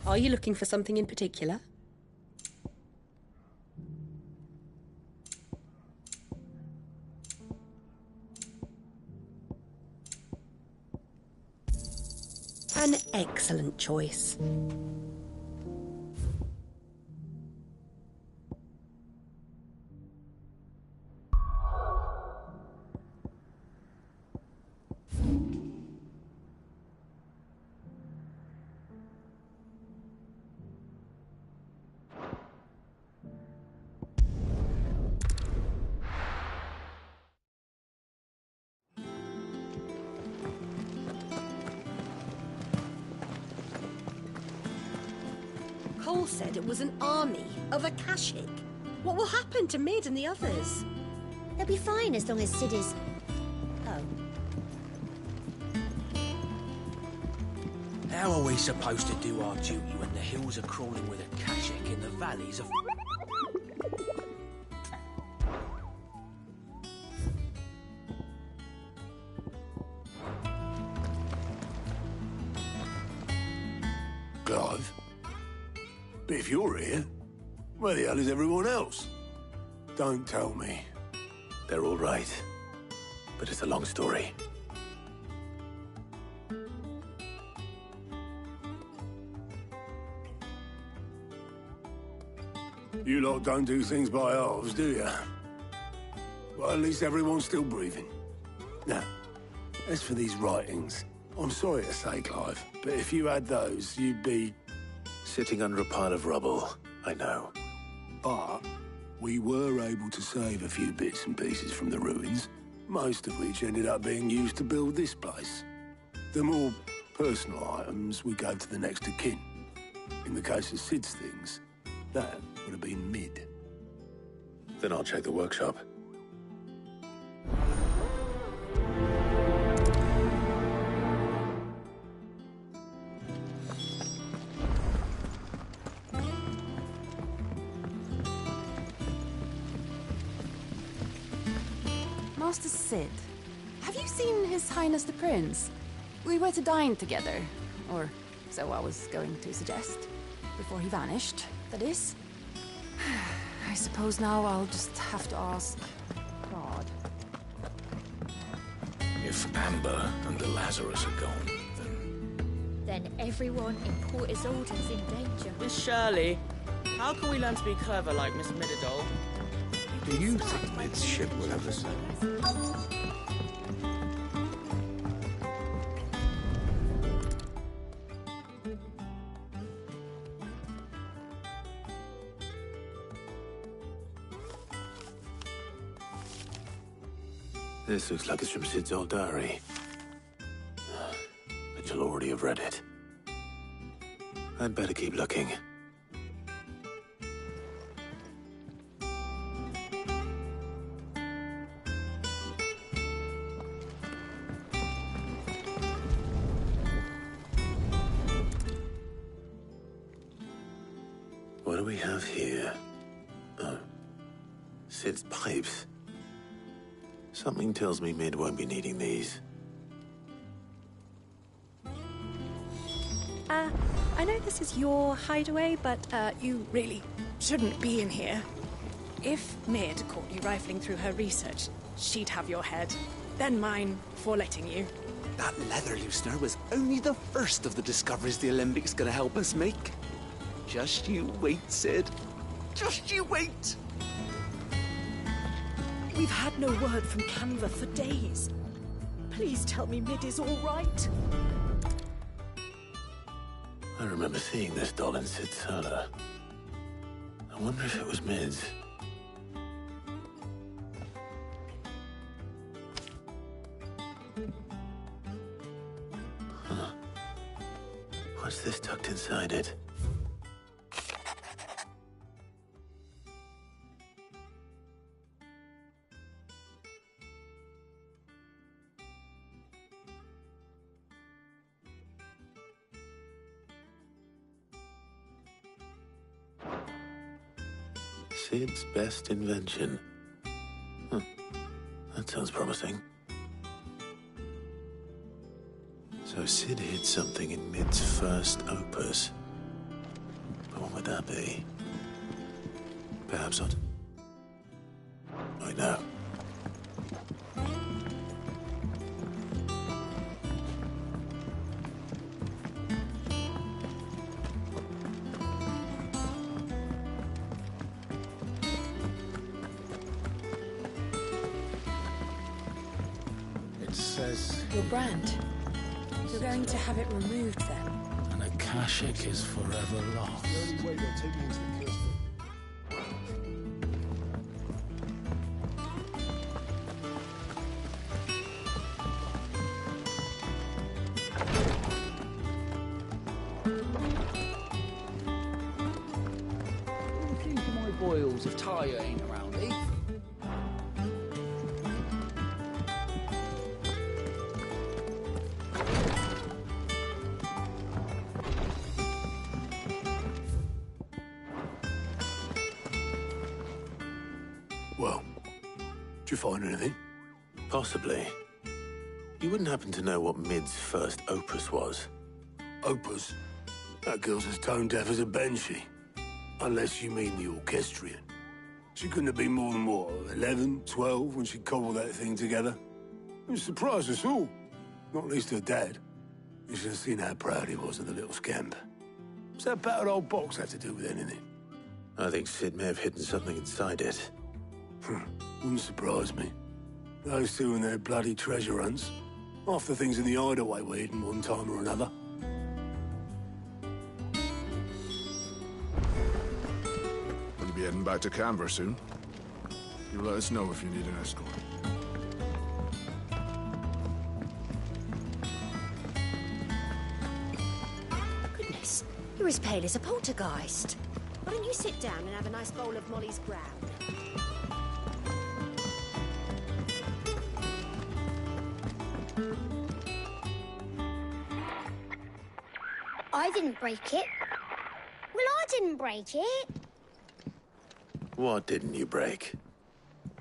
Are you looking for something in particular? An excellent choice. Cole said it was an army of Akashic. What will happen to Mid and the others? They'll be fine as long as Sid is... Oh. How are we supposed to do our duty when the hills are crawling with Akashic in the valleys of... Clive? But if you're here, where the hell is everyone else? Don't tell me. They're all right. But it's a long story. You lot don't do things by halves, do you? Well, at least everyone's still breathing. Now, as for these writings, I'm sorry to say, Clive, but if you had those, you'd be... Sitting under a pile of rubble, I know. But we were able to save a few bits and pieces from the ruins, most of which ended up being used to build this place. The more personal items we gave to the next of kin. In the case of Sid's things, that would have been Mid. Then I'll check the workshop. Master Sid, have you seen His Highness the Prince? We were to dine together, or so I was going to suggest. Before he vanished, that is. I suppose now I'll just have to ask God. If Amber and the Lazarus are gone, Then everyone in Port Isolde's in danger. Miss Shirley, how can we learn to be clever like Miss Mididol? Do you think Mid's ship will ever sail? This looks like it's from Sid's old diary. But you'll already have read it. I'd better keep looking. What do we have here? Oh. Sid's pipes. Something tells me Mid won't be needing these. I know this is your hideaway, but you really shouldn't be in here. If Mid caught you rifling through her research, she'd have your head, then mine for letting you. That leather loosener was only the first of the discoveries the Olympics gonna help us make. Just you wait, Sid. Just you wait! We've had no word from Canva for days. Please tell me Mid is all right. I remember seeing this doll in Sid's cellar. I wonder if it was Mid's. Huh. What's this tucked inside it? Sid's best invention. Huh. That sounds promising. So Sid hid something in Mid's first opus. But what would that be? Perhaps not. I know. It says... Your brand. You're going to have it removed then. An Akashic is forever lost. Boils if Tyre ain't around, eh? Well, did you find anything? Possibly. You wouldn't happen to know what Mid's first opus was? Opus? That girl's as tone-deaf as a banshee. Unless you mean the orchestrion. She couldn't have been more than, what, 11, 12 when she cobbled that thing together? It surprised us all. Not least her dad. You should have seen how proud he was of the little scamp. What's that battered old box have to do with anything? I think Sid may have hidden something inside it. Wouldn't surprise me. Those two and their bloody treasure hunts. Half the things in the hideaway were hidden one time or another. We'll be heading back to Canberra soon. You let us know if you need an escort. Goodness, you're as pale as a poltergeist. Why don't you sit down and have a nice bowl of Molly's Brown? I didn't break it. Well, I didn't break it. What didn't you break?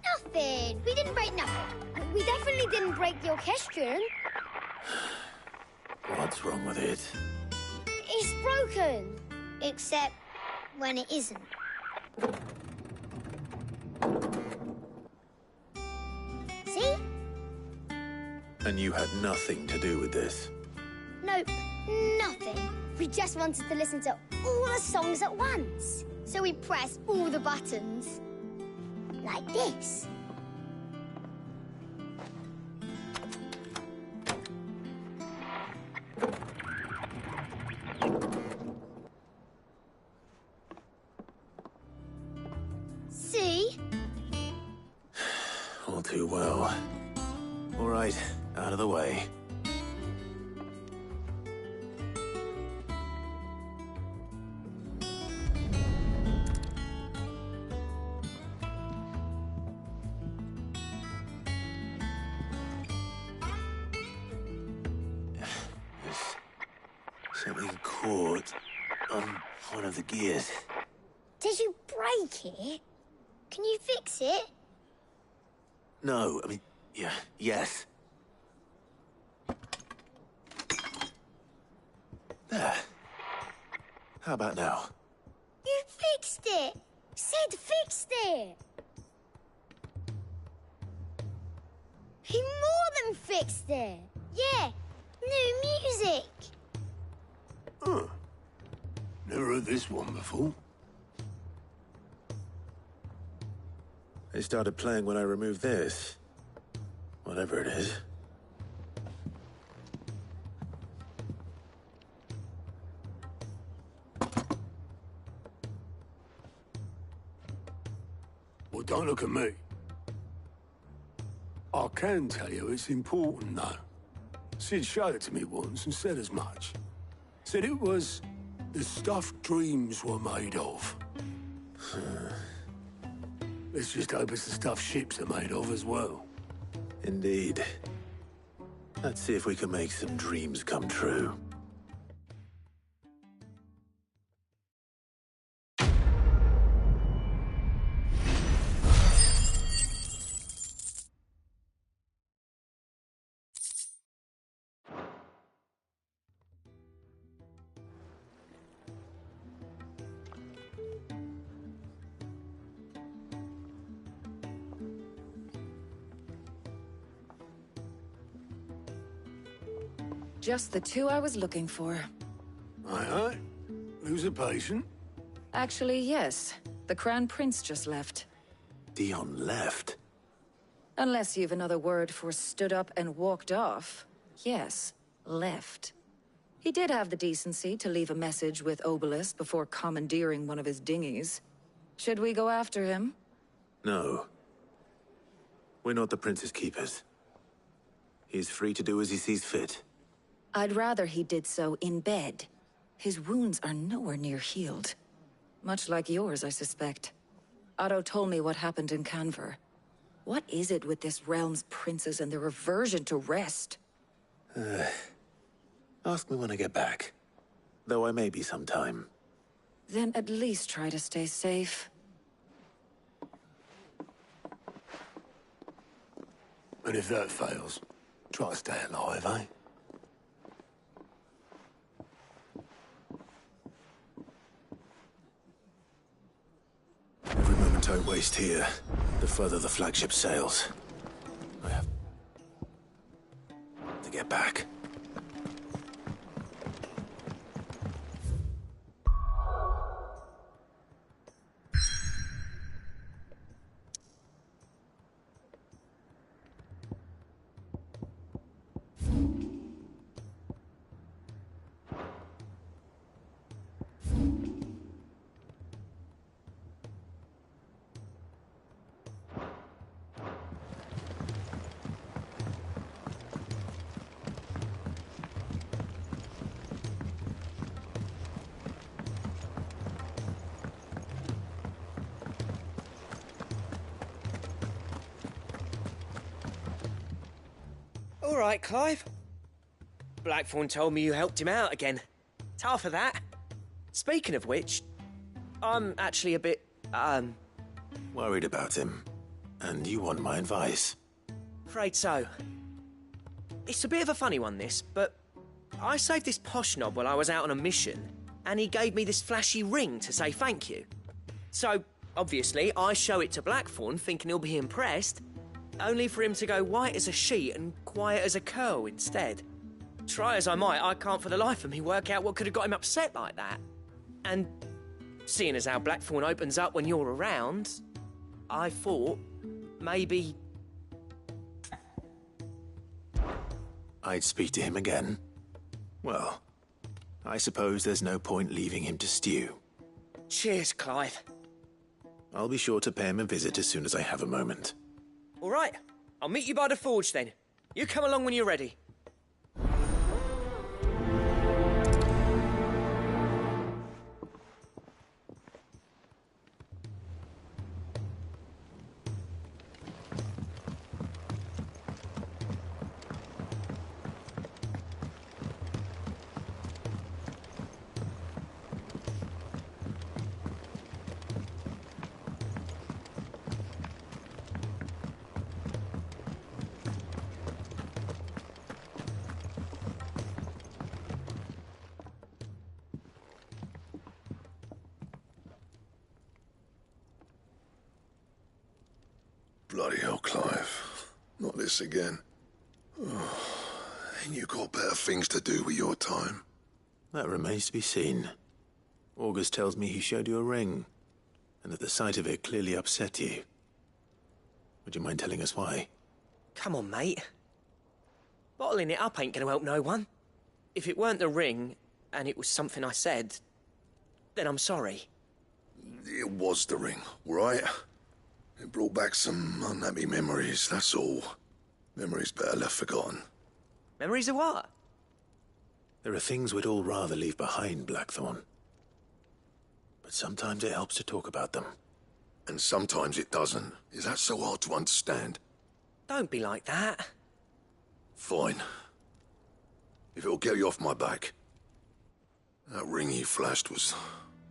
Nothing. We didn't break nothing. We definitely didn't break the orchestrion. What's wrong with it? It's broken. Except when it isn't. See? And you had nothing to do with this? Nope, nothing. We just wanted to listen to all the songs at once. So we pressed all the buttons. Like this. See? All too well. All right, out of the way. Something caught on one of the gears. Did you break it? Can you fix it? No, I mean, yeah, yes. There. How about now? You fixed it! Sid fixed it! He more than fixed it! Yeah, new music! Huh. Never heard this one before. They started playing when I removed this. Whatever it is. Well, don't look at me. I can tell you it's important, though. Sid showed it to me once and said as much. Said it was the stuff dreams were made of. Let's just hope it's the stuff ships are made of as well. Indeed. Let's see if we can make some dreams come true. Just the two I was looking for. Aye. Lose a patient? Actually, yes. The Crown Prince just left. Dion left? Unless you've another word for stood up and walked off. Yes, left. He did have the decency to leave a message with Obelisk before commandeering one of his dinghies. Should we go after him? No. We're not the Prince's keepers. He's free to do as he sees fit. I'd rather he did so in bed. His wounds are nowhere near healed. Much like yours, I suspect. Otto told me what happened in Canver. What is it with this realm's princes and their aversion to rest? Ask me when I get back. Though I may be some time. Then at least try to stay safe. And if that fails, try to stay alive, eh? Every moment I waste here, the further the flagship sails. I have to get back. All right, Clive. Blackthorn told me you helped him out again. Tough for that. Speaking of which, I'm actually a bit, Worried about him. And you want my advice? afraid so. It's a bit of a funny one, this, but I saved this posh knob while I was out on a mission, and he gave me this flashy ring to say thank you. So, obviously, I show it to Blackthorn, thinking he'll be impressed, only for him to go white as a sheet and quiet as a curl instead. Try as I might, I can't for the life of me work out what could have got him upset like that. And seeing as how Blackthorn opens up when you're around, I thought maybe... I'd speak to him again. Well, I suppose there's no point leaving him to stew. Cheers, Clive. I'll be sure to pay him a visit as soon as I have a moment. All right, I'll meet you by the forge then. You come along when you're ready. Bloody hell, Clive. Not this again. Oh, ain't you got better things to do with your time? That remains to be seen. August tells me he showed you a ring, and that the sight of it clearly upset you. Would you mind telling us why? Come on, mate. Bottling it up ain't gonna help no one. If it weren't the ring, and it was something I said, then I'm sorry. It was the ring, right? It brought back some unhappy memories, that's all. Memories better left forgotten. Memories of what? There are things we'd all rather leave behind, Blackthorn. But sometimes it helps to talk about them. And sometimes it doesn't. Is that so hard to understand? Don't be like that. Fine. If it'll get you off my back. That ring you flashed was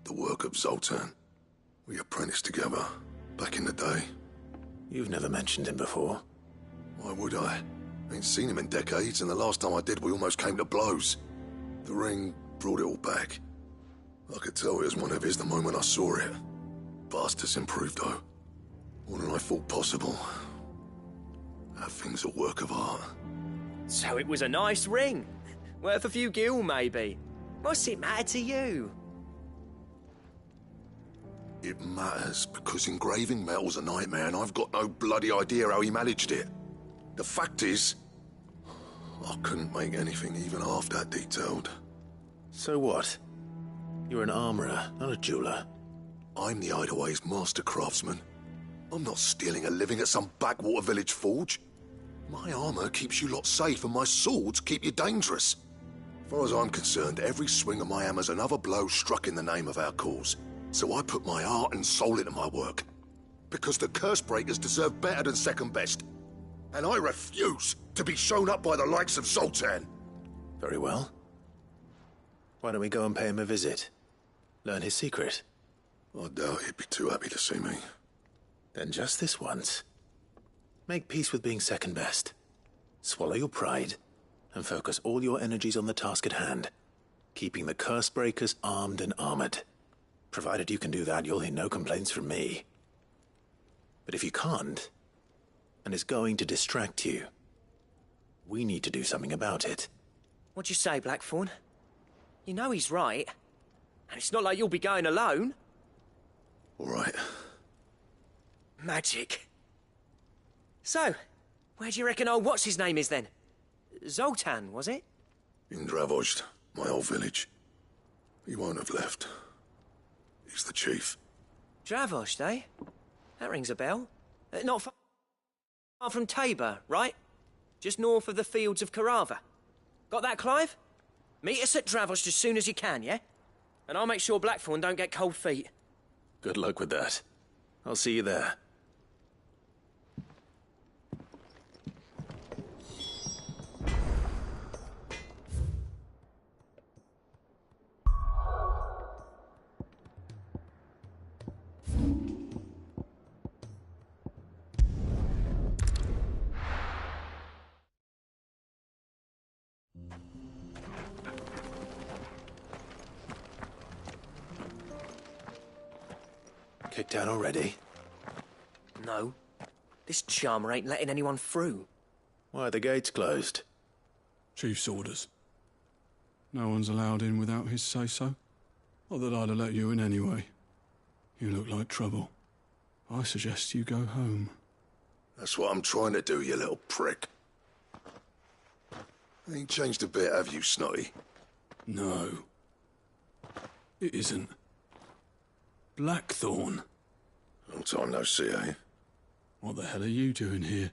the work of Zoltan. We apprenticed together, back in the day. You've never mentioned him before. Why would I? Ain't seen him in decades, and the last time I did, we almost came to blows. The ring brought it all back. I could tell it was one of his the moment I saw it. Bastard's improved, though. More than I thought possible. That thing's a work of art. So it was a nice ring. Worth a few gil, maybe. What's it matter to you? It matters, because engraving metal's a nightmare and I've got no bloody idea how he managed it. The fact is, I couldn't make anything even half that detailed. So what? You're an armorer, not a jeweler. I'm the Hideaway's master craftsman. I'm not stealing a living at some backwater village forge. My armor keeps you lot safe and my swords keep you dangerous. As far as I'm concerned, every swing of my hammer's another blow struck in the name of our cause. So I put my heart and soul into my work. Because the curse breakers deserve better than second best. And I refuse to be shown up by the likes of Zoltan. Very well. Why don't we go and pay him a visit? Learn his secret. I doubt he'd be too happy to see me. Then just this once. Make peace with being second best. Swallow your pride, and focus all your energies on the task at hand. Keeping the curse breakers armed and armored. Provided you can do that, you'll hear no complaints from me. But if you can't, and it's going to distract you, we need to do something about it. What'd you say, Blackthorn? You know he's right. And it's not like you'll be going alone. All right. Magic. So, where do you reckon old what's-his-name is then? Zoltan, was it? In Dravozd, my old village. He won't have left. He's the chief. Dravozd, eh? That rings a bell. Not far from Tabor, right? Just north of the fields of Carava. Got that, Clive? Meet us at Dravozd as soon as you can, yeah? And I'll make sure Blackthorn don't get cold feet. Good luck with that. I'll see you there. Kicked out already? No. This charmer ain't letting anyone through. Why are the gates closed? Chief's orders. No one's allowed in without his say-so. Not that I'd have let you in anyway. You look like trouble. I suggest you go home. That's what I'm trying to do, you little prick. Ain't changed a bit, have you, Snotty? No. It isn't. Blackthorn. Long time no see, eh? What the hell are you doing here?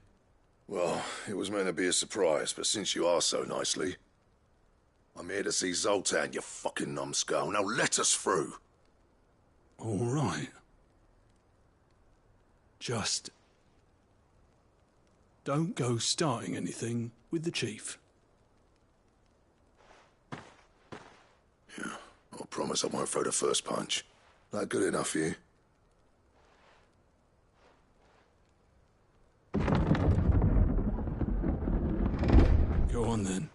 Well, it was meant to be a surprise, but since you asked so nicely... I'm here to see Zoltan, you fucking numbskull. Now let us through. All right. Just... don't go starting anything with the chief. Yeah, I promise I won't throw the first punch. That good enough for you? Go on then.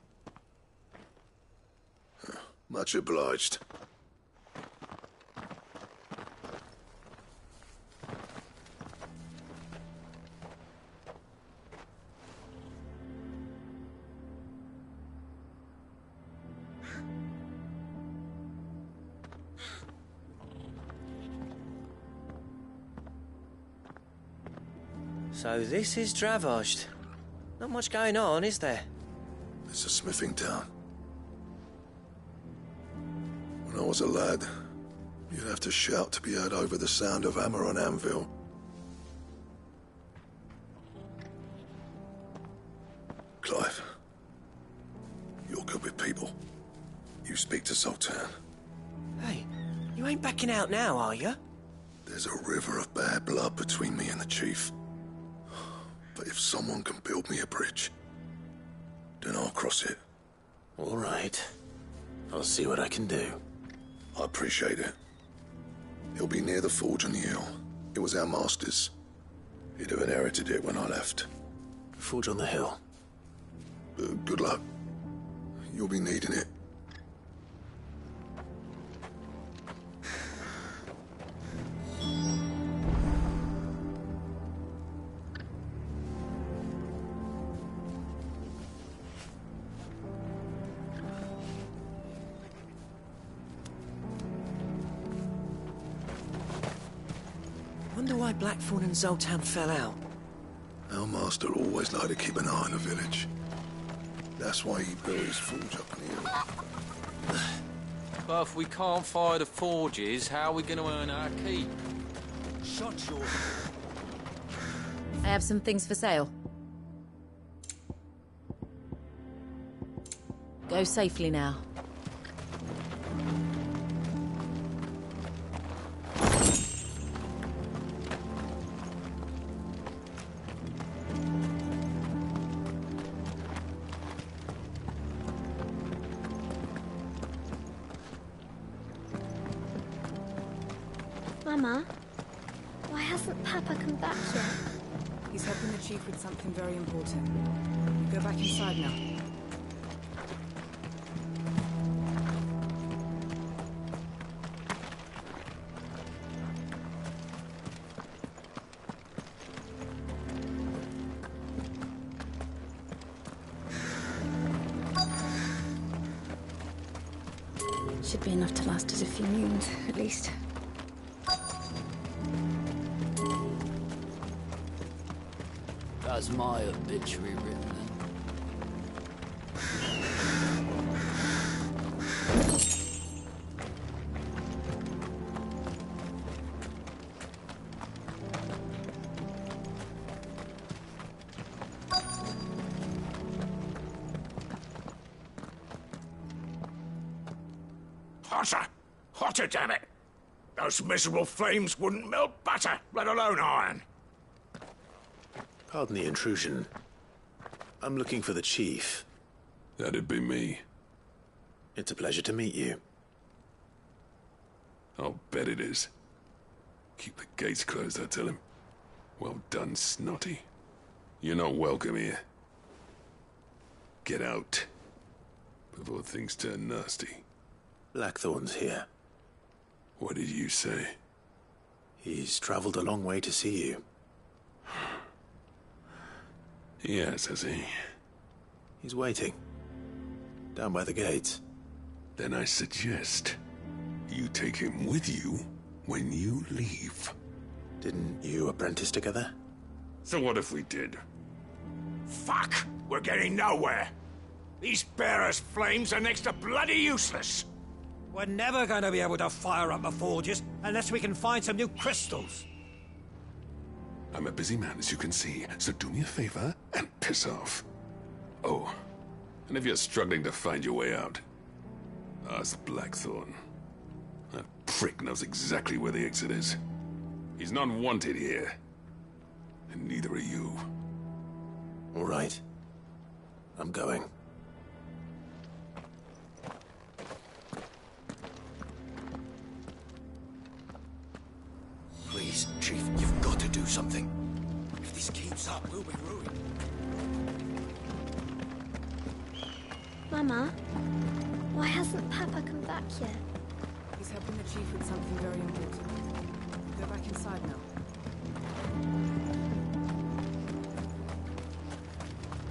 Much obliged. So this is Dravozd. Not much going on, is there? It's a smithing town. When I was a lad, you'd have to shout to be heard over the sound of hammer on anvil. Clive, you're good with people. You speak to Zoltan. Hey, you ain't backing out now, are you? There's a river of bad blood between me and the chief. But if someone can build me a bridge, then I'll cross it. All right. I'll see what I can do. I appreciate it. He'll be near the forge on the hill. It was our master's. He'd have inherited it when I left. Forge on the hill. Good luck. You'll be needing it. wonder why Blackthorn and Zoltan fell out. Our master always liked to keep an eye on the village. That's why he built his forge up in the hill. But if we can't fire the forges, how are we going to earn our keep? Shut your... I have some things for sale. Go safely now. Mama, why hasn't Papa come back yet? He's helping the chief with something very important. You go back inside now. Should be enough to last us a few moons, at least. That's my obituary written then. Hotter! Hotter, damn it! Those miserable flames wouldn't melt butter, let alone iron. Pardon the intrusion. I'm looking for the chief. That'd be me. It's a pleasure to meet you. I'll bet it is. Keep the gates closed, I tell him. Well done, Snotty. You're not welcome here. Get out. Before things turn nasty. Blackthorn's here. What did you say? He's traveled a long way to see you. Yes, has he? He's waiting. Down by the gates. Then I suggest you take him with you when you leave. Didn't you apprentice together? So what if we did? Fuck! We're getting nowhere! These bearers' flames are next to bloody useless! We're never going to be able to fire up the forges unless we can find some new crystals. I'm a busy man, as you can see, so do me a favor and piss off. Oh, and if you're struggling to find your way out, ask Blackthorn. That prick knows exactly where the exit is. He's not wanted here. And neither are you. All right. I'm going. Please, Chief, you've got to do something. If this keeps up, we'll be ruined. Mama, why hasn't Papa come back yet? He's helping the chief with something very important. Go back inside now.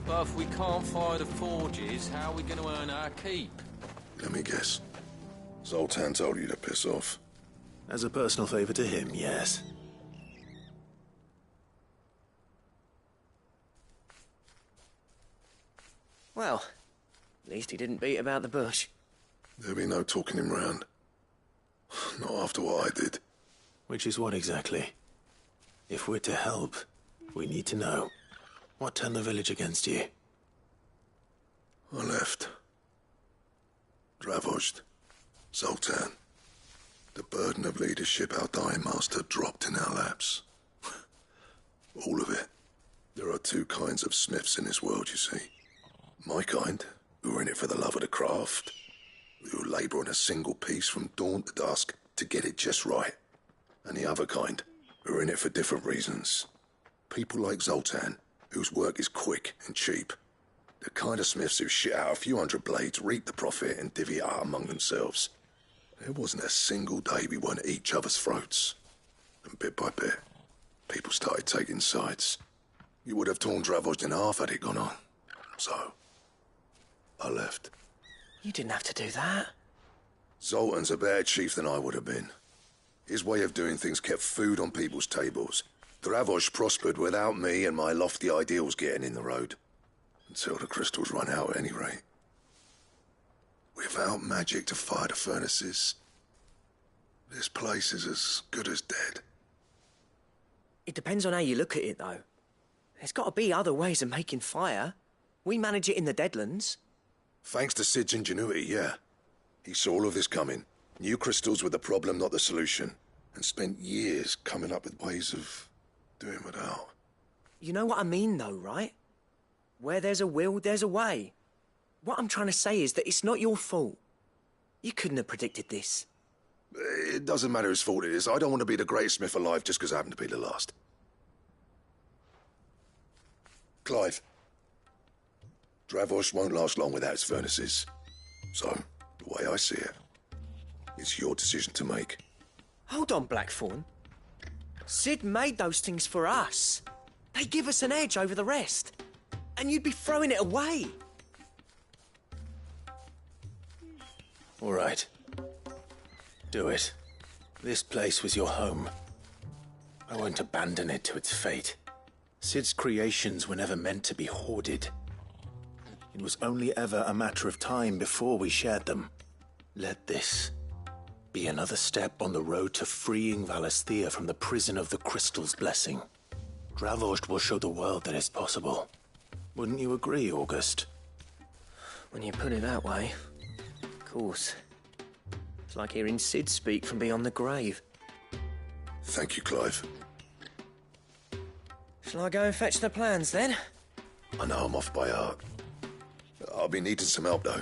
But if we can't fire the forges, how are we going to earn our keep? Let me guess. Zoltan told you to piss off. As a personal favor to him, yes. Well, at least he didn't beat about the bush. There'll be no talking him round. Not after what I did. Which is what exactly? If we're to help, we need to know. What turned the village against you? I left. Dravost. Zoltan. The burden of leadership our dying master dropped in our laps. All of it. There are two kinds of smiths in this world, you see. My kind, who are in it for the love of the craft, who labour on a single piece from dawn to dusk to get it just right. And the other kind, who are in it for different reasons. People like Zoltan, whose work is quick and cheap. The kind of smiths who shit out a few hundred blades, reap the profit and divvy it out among themselves. There wasn't a single day we weren't at each other's throats. And bit by bit, people started taking sides. You would have torn Dravost in half had it gone on. So, I left. You didn't have to do that. Zoltan's a better chief than I would have been. His way of doing things kept food on people's tables. Dravosh prospered without me and my lofty ideals getting in the road. Until the crystals run out at any rate. Without magic to fire the furnaces, this place is as good as dead. It depends on how you look at it, though. There's got to be other ways of making fire. We manage it in the Deadlands. Thanks to Sid's ingenuity, yeah. He saw all of this coming, knew crystals were the problem, not the solution, and spent years coming up with ways of doing without. You know what I mean, though, right? Where there's a will, there's a way. What I'm trying to say is that it's not your fault. You couldn't have predicted this. It doesn't matter whose fault it is. I don't want to be the greatest smith alive just because I happen to be the last. Clive. Dravosh won't last long without its furnaces. So, the way I see it, it's your decision to make. Hold on, Blackthorn. Sid made those things for us. They give us an edge over the rest. And you'd be throwing it away. All right. Do it. This place was your home. I won't abandon it to its fate. Sid's creations were never meant to be hoarded. It was only ever a matter of time before we shared them. Let this be another step on the road to freeing Valisthea from the prison of the Crystal's blessing. Dravost will show the world that it's possible. Wouldn't you agree, August? When you put it that way, of course. It's like hearing Sid speak from beyond the grave. Thank you, Clive. Shall I go and fetch the plans, then? I know I'm off by heart. I'll be needing some help, though.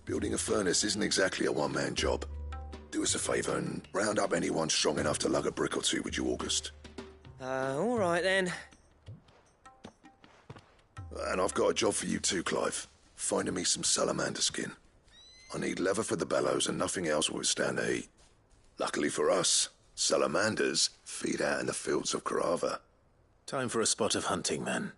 Building a furnace isn't exactly a one-man job. Do us a favour and round up anyone strong enough to lug a brick or two, would you, August? All right, then. And I've got a job for you too, Clive. Finding me some salamander skin. I need leather for the bellows and nothing else will withstand the heat. Luckily for us, salamanders feed out in the fields of Carava. Time for a spot of hunting, then.